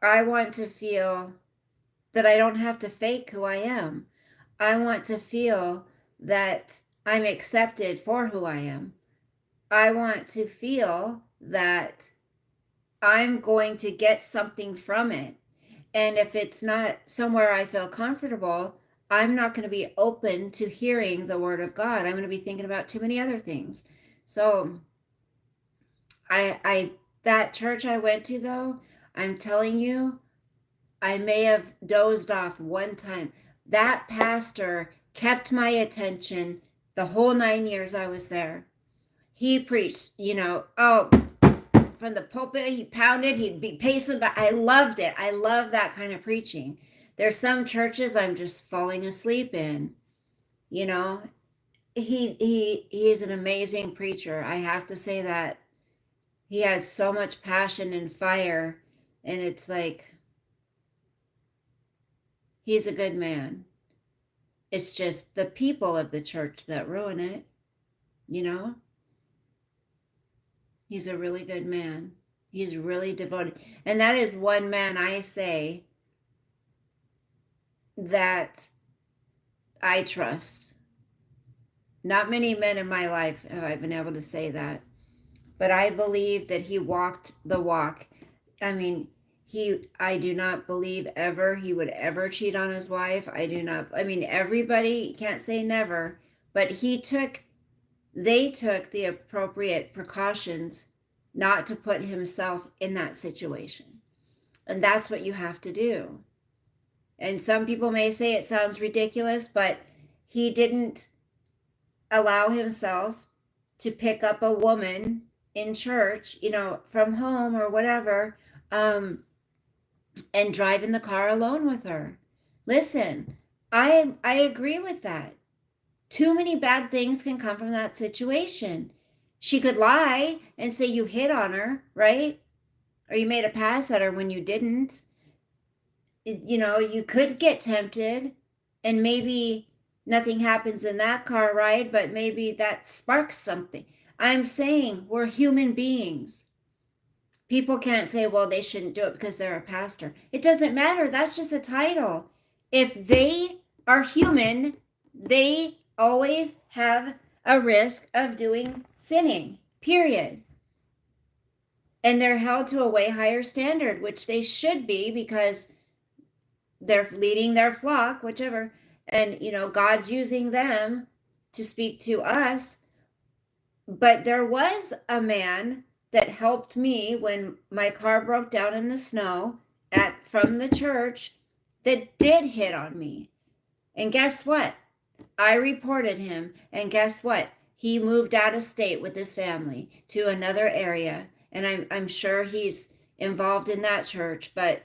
I want to feel that I don't have to fake who I am. I want to feel that I'm accepted for who I am. I want to feel that I'm going to get something from it. And if it's not somewhere I feel comfortable, I'm not going to be open to hearing the word of God. I'm going to be thinking about too many other things. So that church I went to, though, I'm telling you, I may have dozed off one time. That pastor kept my attention the whole 9 years I was there. He preached, from the pulpit, he pounded, he'd be pacing, but I loved it. I love that kind of preaching. There's some churches I'm just falling asleep in. You know, he is an amazing preacher. I have to say that. He has so much passion and fire, and it's like he's a good man. It's just the people of the church that ruin it, you know? He's a really good man. He's really devoted. And that is one man I say that I trust. Not many men in my life have I been able to say that. But I believe that he walked the walk. I mean, I do not believe ever he would ever cheat on his wife. Everybody can't say never, but they took the appropriate precautions not to put himself in that situation. And that's what you have to do. And some people may say it sounds ridiculous, but he didn't allow himself to pick up a woman in church, from home or whatever, and drive in the car alone with her. Listen, I agree with that. Too many bad things can come from that situation. She could lie and say you hit on her, right? Or you made a pass at her when you didn't. You could get tempted, and maybe nothing happens in that car ride, but maybe that sparks something. I'm saying we're human beings. People can't say, well, they shouldn't do it because they're a pastor. It doesn't matter. That's just a title. If they are human, they always have a risk of sinning, period. And they're held to a way higher standard, which they should be because they're leading their flock, whichever. And, God's using them to speak to us. But there was a man that helped me when my car broke down in the snow from the church that did hit on me. And guess what? I reported him. And guess what? He moved out of state with his family to another area. And I'm sure he's involved in that church. But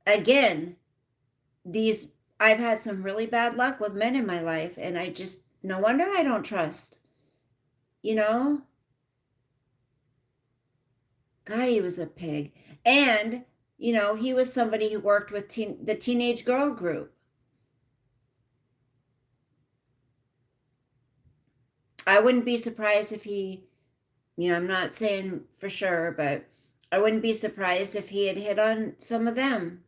again, I've had some really bad luck with men in my life. And no wonder I don't trust. God, he was a pig. And, he was somebody who worked with the teenage girl group. I wouldn't be surprised if he, I'm not saying for sure, but I wouldn't be surprised if he had hit on some of them.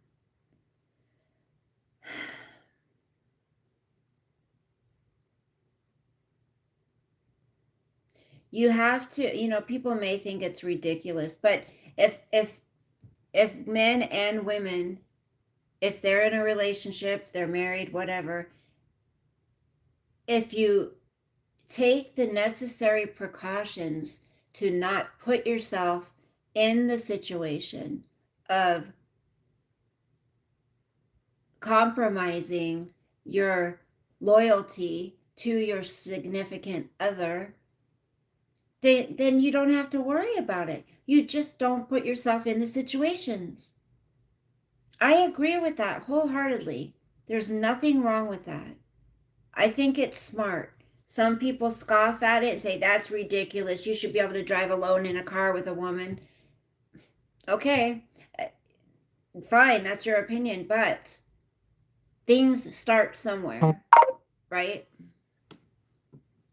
You have to, people may think it's ridiculous, but if men and women, if they're in a relationship, they're married, whatever, if you take the necessary precautions to not put yourself in the situation of compromising your loyalty to your significant other, then you don't have to worry about it. You just don't put yourself in the situations. I agree with that wholeheartedly. There's nothing wrong with that. I think it's smart. Some people scoff at it and say, that's ridiculous. You should be able to drive alone in a car with a woman. Okay, fine, that's your opinion, but things start somewhere, right?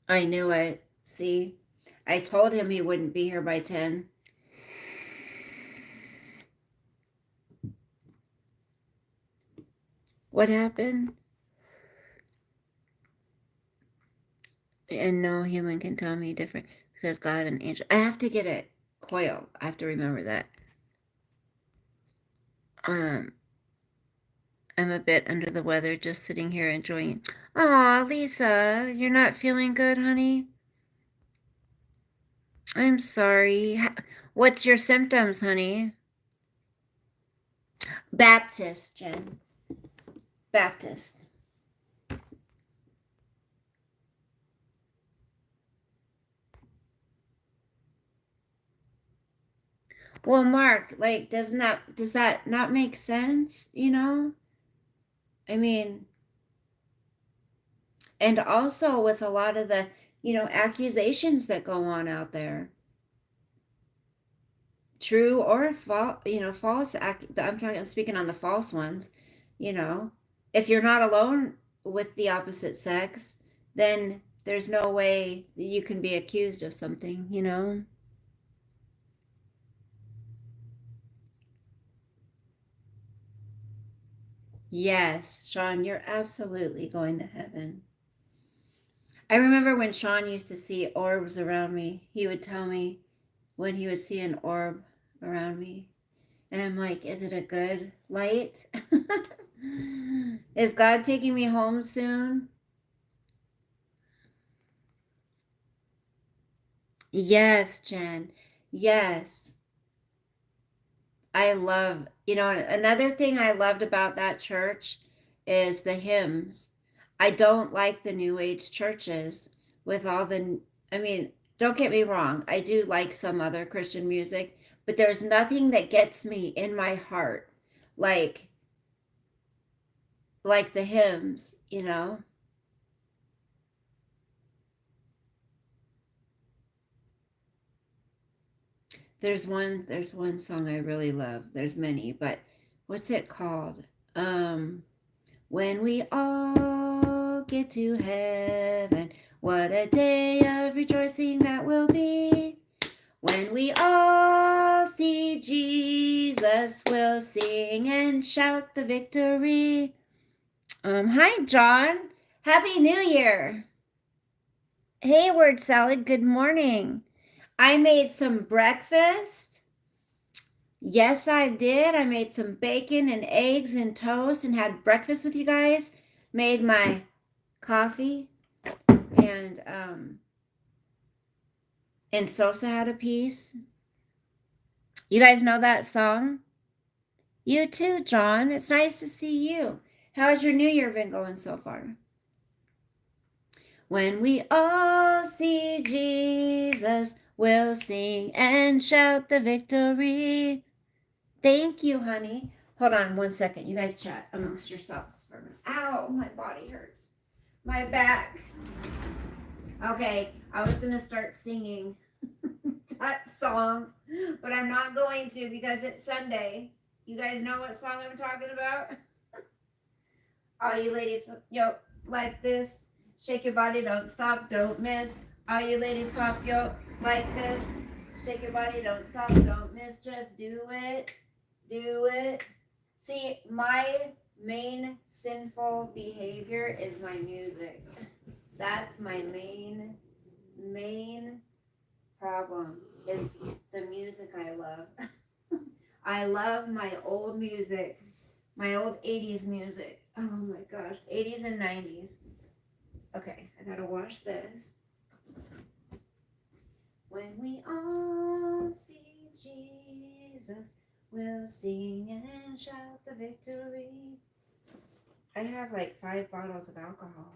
I knew it. See? I told him he wouldn't be here by 10. What happened? And no human can tell me different because God and angel. I have to get it coiled. I have to remember that. I'm a bit under the weather, just sitting here enjoying it. Aw, Lisa, you're not feeling good, honey? I'm sorry. What's your symptoms, honey? Baptist, Jen. Baptist. Well, Mark, like, does that not make sense? You know? I mean, and also with a lot of the, accusations that go on out there, true or false, false. I'm speaking on the false ones. You know, if you're not alone with the opposite sex, then there's no way that you can be accused of something. Yes, Sean, you're absolutely going to heaven. I remember when Sean used to see orbs around me, he would tell me when he would see an orb around me. And I'm like, is it a good light? Is God taking me home soon? Yes, Jen. Yes. I love, another thing I loved about that church is the hymns. I don't like the New Age churches with all the, I mean, don't get me wrong, I do like some other Christian music, but there's nothing that gets me in my heart like the hymns. There's one song I really love. There's many, but what's it called? Um When we all get to heaven, what a day of rejoicing that will be. When we all see Jesus, we'll sing and shout the victory. Hi, John. Happy New Year. Hey, Word Salad, good morning. I made some breakfast. Yes, I did. I made some bacon and eggs and toast and had breakfast with you guys. Made my coffee and Sosa had a piece. You guys know that song? You too, John. It's nice to see you. How's your new year been going so far? When we all see Jesus, we'll sing and shout the victory. Thank you, honey. Hold on 1 second. You guys chat amongst yourselves for a minute. Ow, my body hurts. My back. Okay, I was going to start singing that song, but I'm not going to because it's Sunday. You guys know what song I'm talking about? All you ladies, like this. Shake your body, don't stop, don't miss. All you ladies pop, like this. Shake your body, don't stop, don't miss. Just do it. Do it. See, my main sinful behavior is my music. That's my main problem is the music I love. I love my old music, my old 80s music. Oh my gosh, 80s and 90s. Okay, I gotta wash this. When we all see Jesus, we'll sing and shout the victory. I have like 5 bottles of alcohol.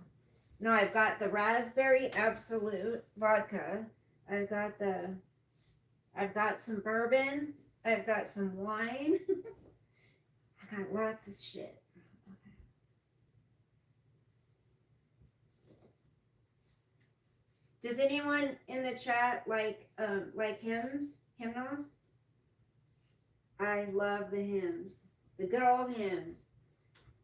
No, I've got the raspberry absolute vodka. I've got some bourbon. I've got some wine. I got lots of shit. Okay. Does anyone in the chat like hymns? I love the hymns. The good old hymns.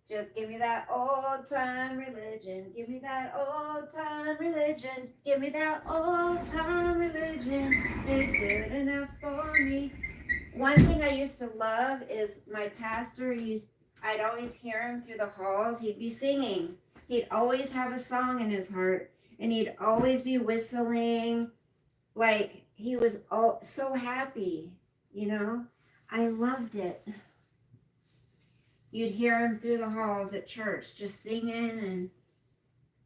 Just give me that old time religion. Give me that old time religion. Give me that old time religion. It's good enough for me. One thing I used to love is my pastor I'd always hear him through the halls. He'd be singing. He'd always have a song in his heart. And he'd always be whistling. Like he was so happy, I loved it. you'd hear him through the halls at church, just singing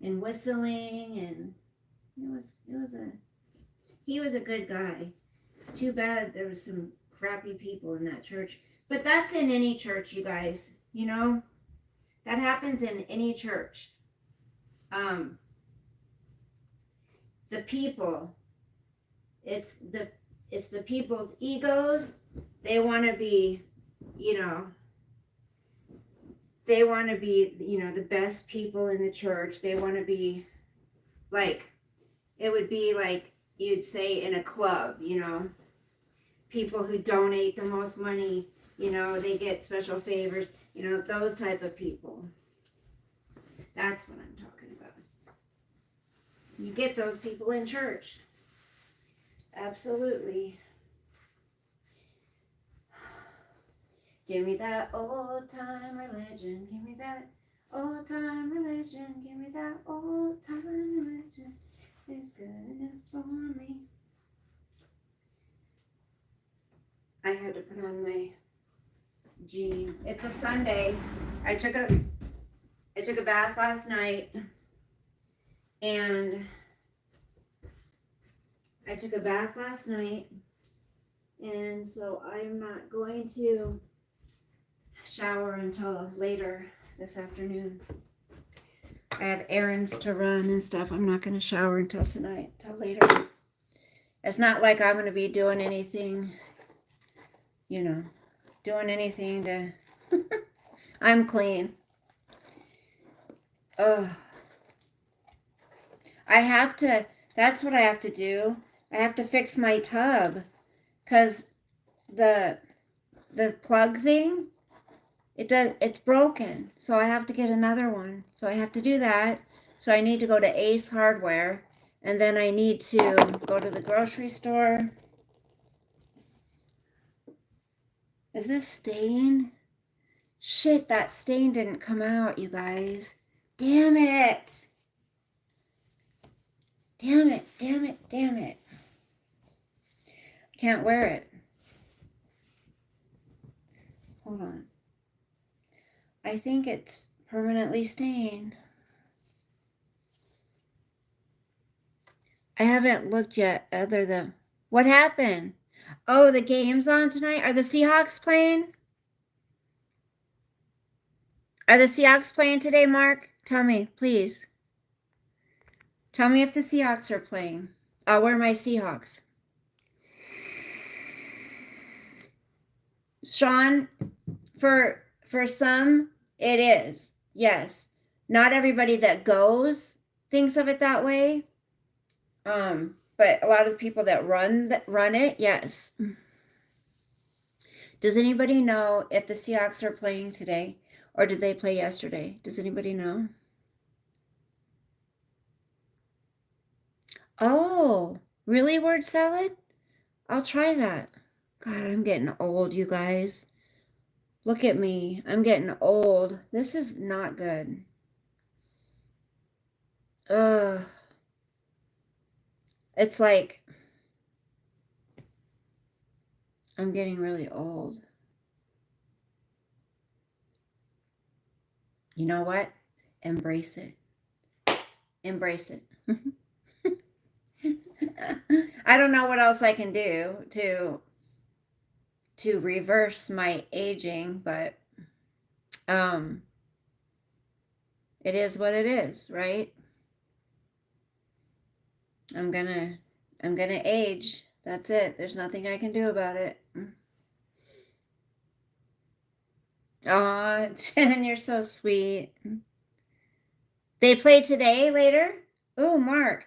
and whistling, and he was a good guy. It's too bad there was some crappy people in that church, but that's in any church, you guys. That happens in any church. The people, it's the people's egos. They want to be, they want to be, the best people in the church. They want to be like, it would be like you'd say in a club, people who donate the most money, they get special favors, those type of people. That's what I'm talking about. You get those people in church. Absolutely. Give me that old time religion. Give me that old time religion. Give me that old time religion. It's good enough for me. I had to put on my jeans. It's a Sunday. I took a bath last night, and so I'm not going to shower until later this afternoon. I have errands to run and stuff. I'm not going to shower until tonight, till later. It's not like I'm going to be doing anything, to... I'm clean. Ugh. That's what I have to do. I have to fix my tub, because the plug thing, it's broken. So I have to get another one. So I have to do that. So I need to go to Ace Hardware, and then I need to go to the grocery store. Is this stained? Shit, that stain didn't come out, you guys. Damn it. Damn it, damn it, damn it. I can't wear it. Hold on. I think it's permanently stained. I haven't looked yet other than... What happened? Oh, the game's on tonight? Are the Seahawks playing? Are the Seahawks playing today, Mark? Tell me, please. Tell me if the Seahawks are playing. Where are my Seahawks? Sean, for some, it is. Yes. Not everybody that goes thinks of it that way. But a lot of the people that run it, yes. Does anybody know if the Seahawks are playing today, or did they play yesterday? Does anybody know? Oh, really, word salad? I'll try that. God, I'm getting old, you guys. Look at me. I'm getting old. This is not good. Ugh. It's like I'm getting really old. You know what? Embrace it. Embrace it. I don't know what else I can do to reverse my aging, but it is what it is, right? I'm gonna age. That's it. There's nothing I can do about it. Aw, Jen, you're so sweet. They play today later? Oh, Mark.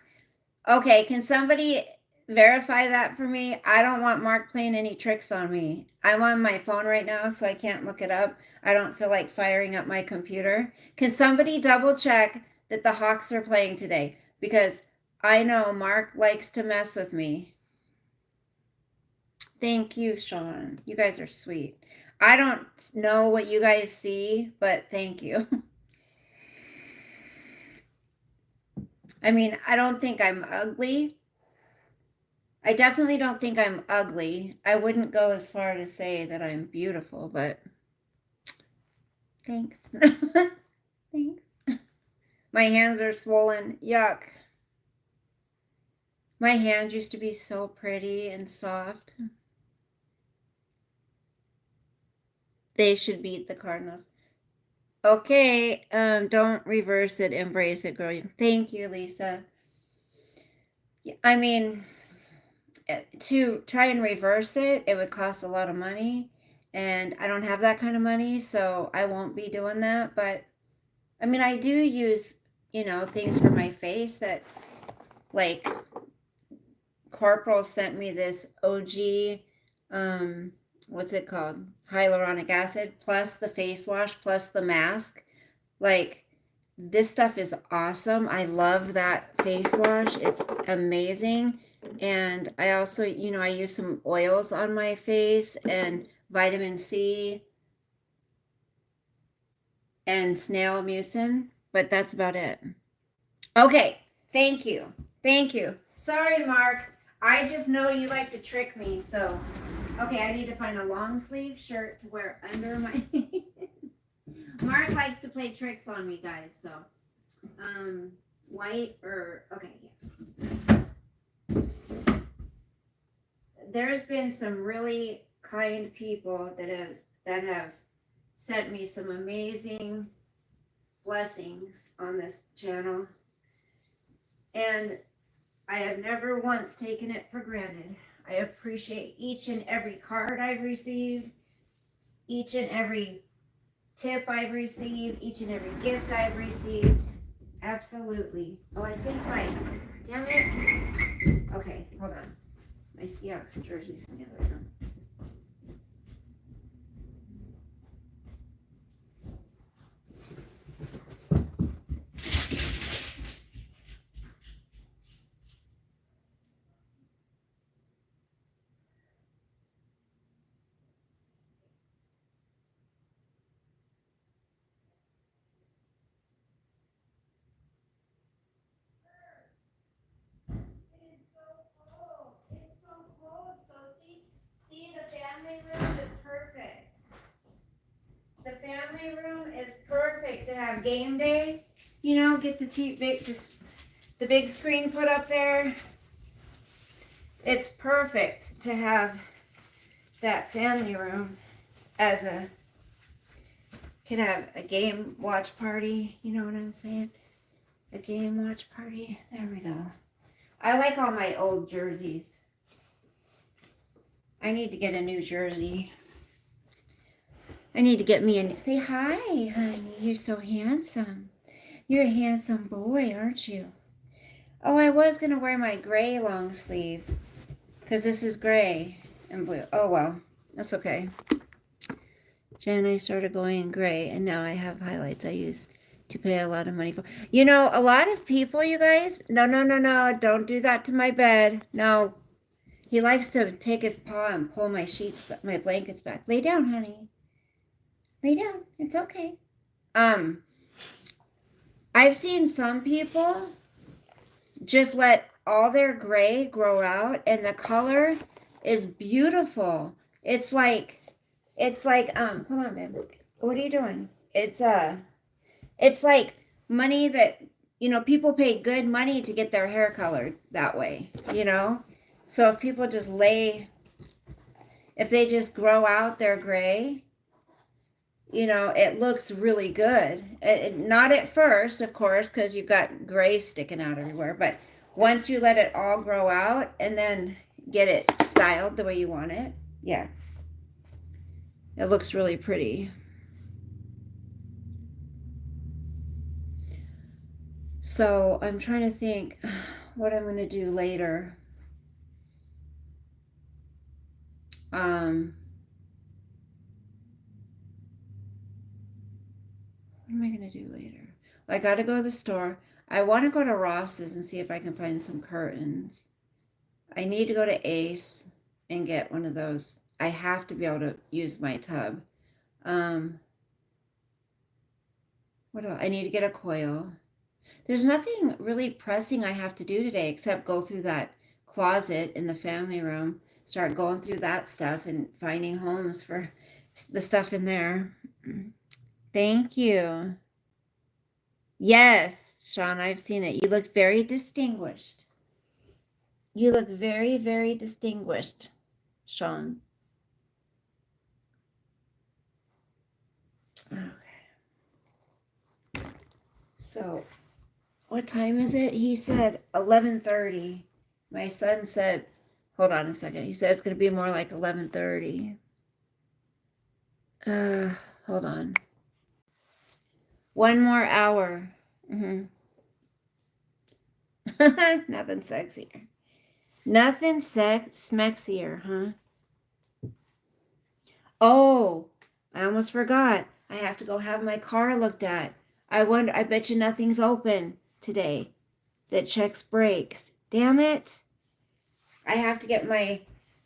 Okay, can somebody verify that for me? I don't want Mark playing any tricks on me. I'm on my phone right now, so I can't look it up. I don't feel like firing up my computer. Can somebody double check that the Hawks are playing today? Because I know Mark likes to mess with me. Thank you, Sean. You guys are sweet. I don't know what you guys see, but thank you. I mean, I don't think I'm ugly. I definitely don't think I'm ugly. I wouldn't go as far to say that I'm beautiful, but Thanks. Thanks. My hands are swollen. Yuck. My hands used to be so pretty and soft. They should beat the Cardinals. Okay, don't reverse it, embrace it, girl. Thank you, Lisa. I mean, to try and reverse it, it would cost a lot of money, and I don't have that kind of money, so I won't be doing that. But I mean, I do use, things for my face that, like, Corporal sent me this OG, what's it called? Hyaluronic acid plus the face wash plus the mask. Like, this stuff is awesome. I love that face wash. It's amazing. And I also, I use some oils on my face and vitamin C and snail mucin, but that's about it. Okay. Thank you. Thank you. Sorry, Mark. I just know you like to trick me. So, okay, I need to find a long sleeve shirt to wear under my. Mark likes to play tricks on me, guys. So, white or okay, yeah. There's been some really kind people that have sent me some amazing blessings on this channel, and I have never once taken it for granted. I appreciate each and every card I've received, each and every tip I've received, each and every gift I've received. Absolutely. Oh, I think damn it. Okay, hold on. My Seahawks jersey's in the other room. Family room is perfect to have game day. Get the big screen put up there. It's perfect to have that family room can have a game watch party. You know what I'm saying? A game watch party. There we go. I like all my old jerseys. I need to get a new jersey. I need to get me a say hi, honey. You're so handsome. You're a handsome boy, aren't you? Oh, I was going to wear my gray long sleeve because this is gray and blue. Oh, well, that's okay. Jen, I started going gray, and now I have highlights I use to pay a lot of money for. A lot of people, you guys, no, don't do that to my bed. No. He likes to take his paw and pull my my blankets back. Lay down, honey. Lay down. It's okay. I've seen some people just let all their gray grow out, and the color is beautiful. It's like hold on, babe. What are you doing? It's like money that, people pay good money to get their hair colored that way, So if people if they just grow out their gray, it looks really good. Not at first, of course, because you've got gray sticking out everywhere. But once you let it all grow out and then get it styled the way you want it, yeah, it looks really pretty. So I'm trying to think what I'm going to do later. What am I going to do later? Well, I got to go to the store. I want to go to Ross's and see if I can find some curtains. I need to go to Ace and get one of those. I have to be able to use my tub. What else? I need to get a coil. There's nothing really pressing I have to do today except go through that closet in the family room, start going through that stuff and finding homes for the stuff in there. Thank you. Yes, Sean, I've seen it. You look very distinguished. You look very, very distinguished, Sean. Okay. So, what time is it? He said 11:30. My son said, hold on a second. He said it's going to be more like 11:30. Hold on. One more hour. Mm-hmm. Nothing sexier. Nothing smexier, huh? Oh, I almost forgot. I have to go have my car looked at. I bet you nothing's open today that checks brakes. Damn it. I have to get my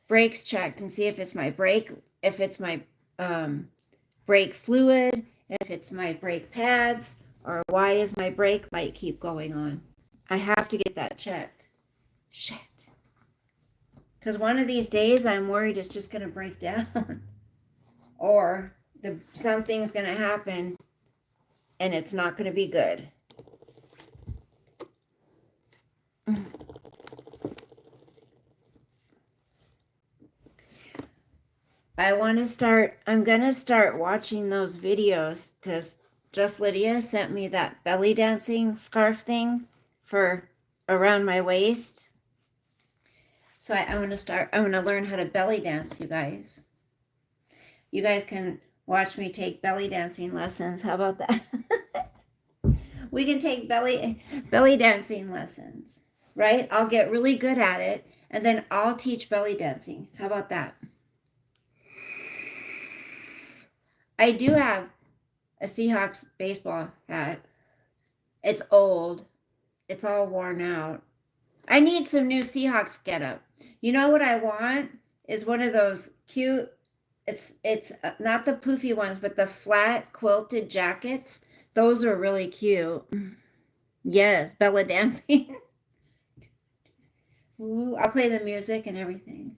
brakes checked and see if it's my brake fluid, if it's my brake pads, or why is my brake light keep going on. I have to get that checked. Shit. Because one of these days I'm worried it's just going to break down. Or something's going to happen and it's not going to be good. I'm going to start watching those videos because Just Lydia sent me that belly dancing scarf thing for around my waist. So I want to learn how to belly dance, you guys. You guys can watch me take belly dancing lessons. How about that? We can take belly dancing lessons, right? I'll get really good at it, and then I'll teach belly dancing. How about that? I do have a Seahawks baseball hat. It's old. It's all worn out. I need some new Seahawks getup. You know what I want is one of those cute, it's not the poofy ones, but the flat quilted jackets. Those are really cute. Yes, belly dancing. Ooh, I'll play the music and everything.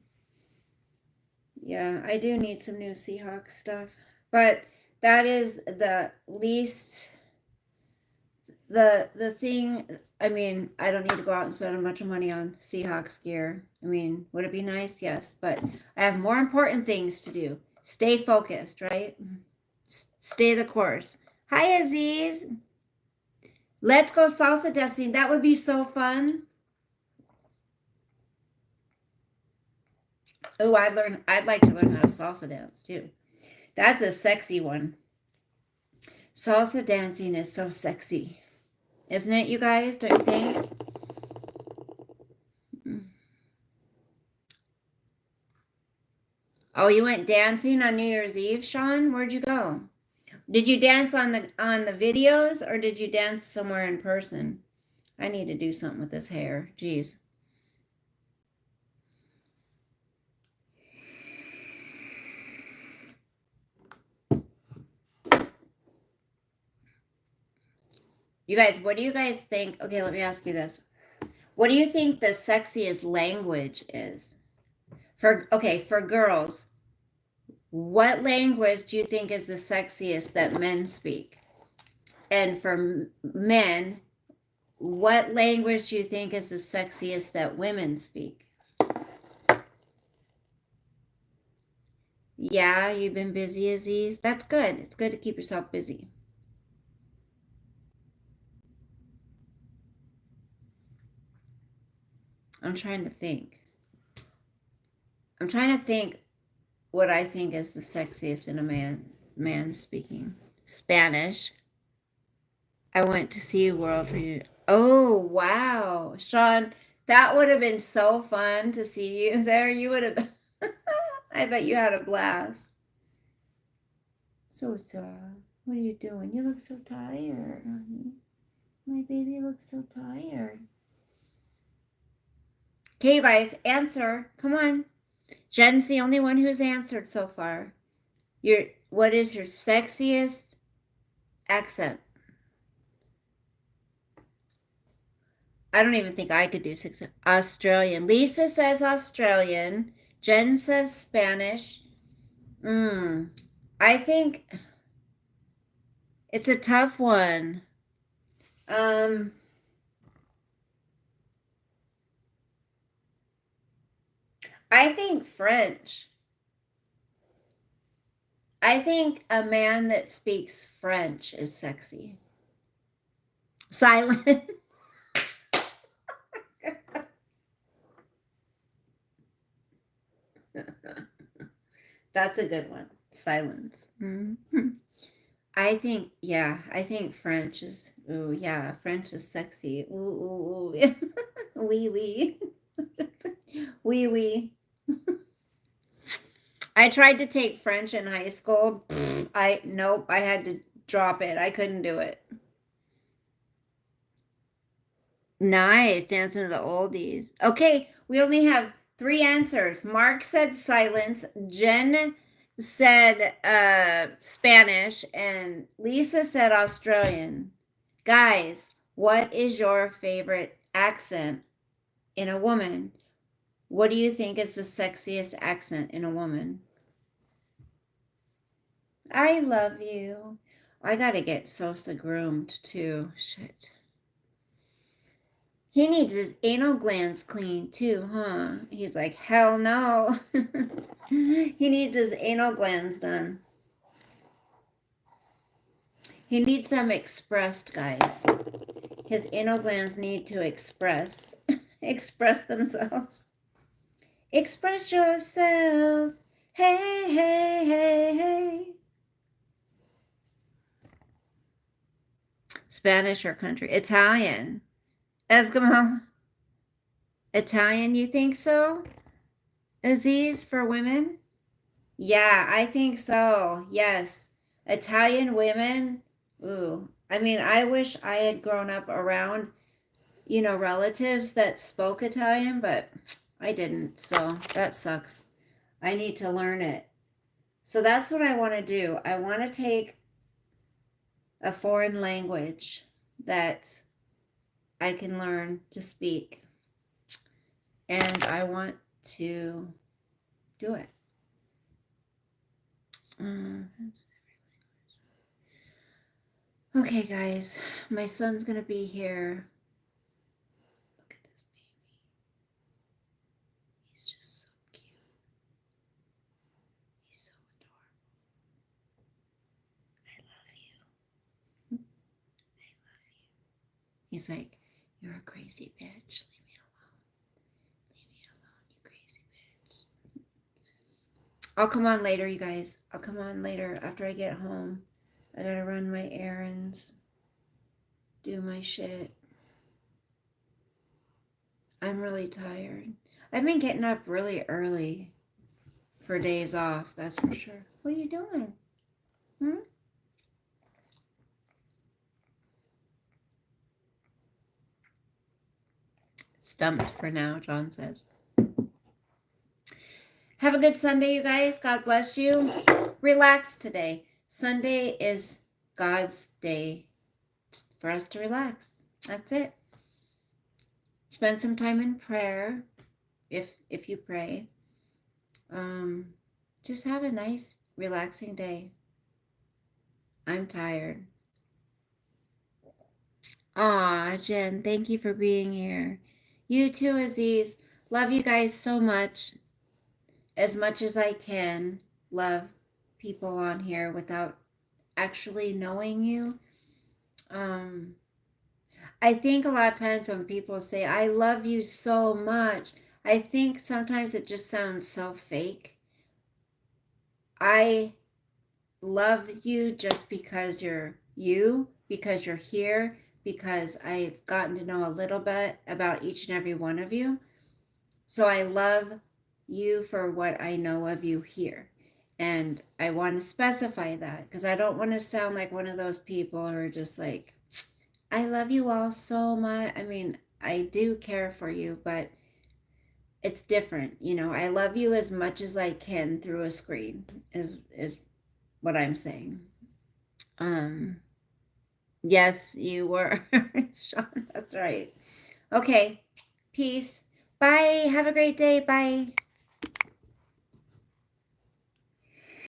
Yeah, I do need some new Seahawks stuff. But that is the least the thing. I mean, I don't need to go out and spend a bunch of money on Seahawks gear. I mean, would it be nice? Yes, but I have more important things to do. Stay focused, right? Stay the course. Hi, Aziz. Let's go salsa dancing. That would be so fun. Oh, I'd like to learn how to salsa dance too. That's a sexy one. Salsa dancing is so sexy. Isn't it, you guys? Don't you think? Oh, you went dancing on New Year's Eve, Sean? Where'd you go? Did you dance on the videos or did you dance somewhere in person? I need to do something with this hair. Jeez. You guys, what do you guys think? Okay, let me ask you this. What do you think the sexiest language is? For girls, what language do you think is the sexiest that men speak? And for men, what language do you think is the sexiest that women speak? Yeah, you've been busy, Aziz. That's good. It's good to keep yourself busy. I'm trying to think. I'm trying to think what I think is the sexiest in a man speaking. Spanish. I went to SeaWorld for you. Oh, wow. Sean, that would have been so fun to see you there. You would have, I bet you had a blast. So sad. What are you doing? You look so tired, honey. My baby looks so tired. Okay, you guys, answer. Come on. Jen's the only one who's answered so far. What is your sexiest accent? I don't even think I could do Australian. Lisa says Australian. Jen says Spanish. I think It's a tough one. I think French. I think a man that speaks French is sexy. Silent. That's a good one. Silence. Mm-hmm. I think French is, ooh, yeah, French is sexy. Ooh, ooh, ooh. Oui, oui. Oui, oui. I tried to take French in high school. Nope, I had to drop it. I couldn't do it. Nice, dancing to the oldies. Okay, we only have 3 answers. Mark said silence, Jen said Spanish, and Lisa said Australian. Guys, what is your favorite accent in a woman? What do you think is the sexiest accent in a woman? I love you. I gotta get Sosa groomed too. Shit. He needs his anal glands cleaned too, huh? He's like, hell no. He needs his anal glands done. He needs them expressed, guys. His anal glands need to express themselves. Express yourselves. Hey, hey, hey, hey. Spanish or country? Italian. Eskimo. Italian, you think so? Aziz, for women? Yeah, I think so. Yes. Italian women. Ooh. I mean, I wish I had grown up around, relatives that spoke Italian, but I didn't. So that sucks. I need to learn it. So that's what I want to do. I want to take a foreign language that I can learn to speak. And I want to do it. Okay, guys, my son's gonna be here. Look at this baby. He's just so cute. He's so adorable. I love you. I love you. He's like, you're a crazy bitch. Leave me alone. Leave me alone, you crazy bitch. I'll come on later, you guys. I'll come on later after I get home. I gotta run my errands, do my shit. I'm really tired. I've been getting up really early for days off, that's for sure. What are you doing? Stumped for now, John says. Have a good Sunday, you guys. God bless you. Relax today. Sunday is God's day for us to relax. That's it. Spend some time in prayer if you pray. Just have a nice, relaxing day. I'm tired. Aw, Jen, thank you for being here. You too, Aziz. Love you guys so much. As much as I can love people on here without actually knowing you. I think a lot of times when people say, I love you so much, I think sometimes it just sounds so fake. I love you just because you're you, because you're here, because I've gotten to know a little bit about each and every one of you. So I love you for what I know of you here. And I want to specify that because I don't want to sound like one of those people who are just like, I love you all so much. I mean, I do care for you, but it's different. I love you as much as I can through a screen is what I'm saying. Yes, you were. Sean, that's right. Okay. Peace. Bye. Have a great day. Bye.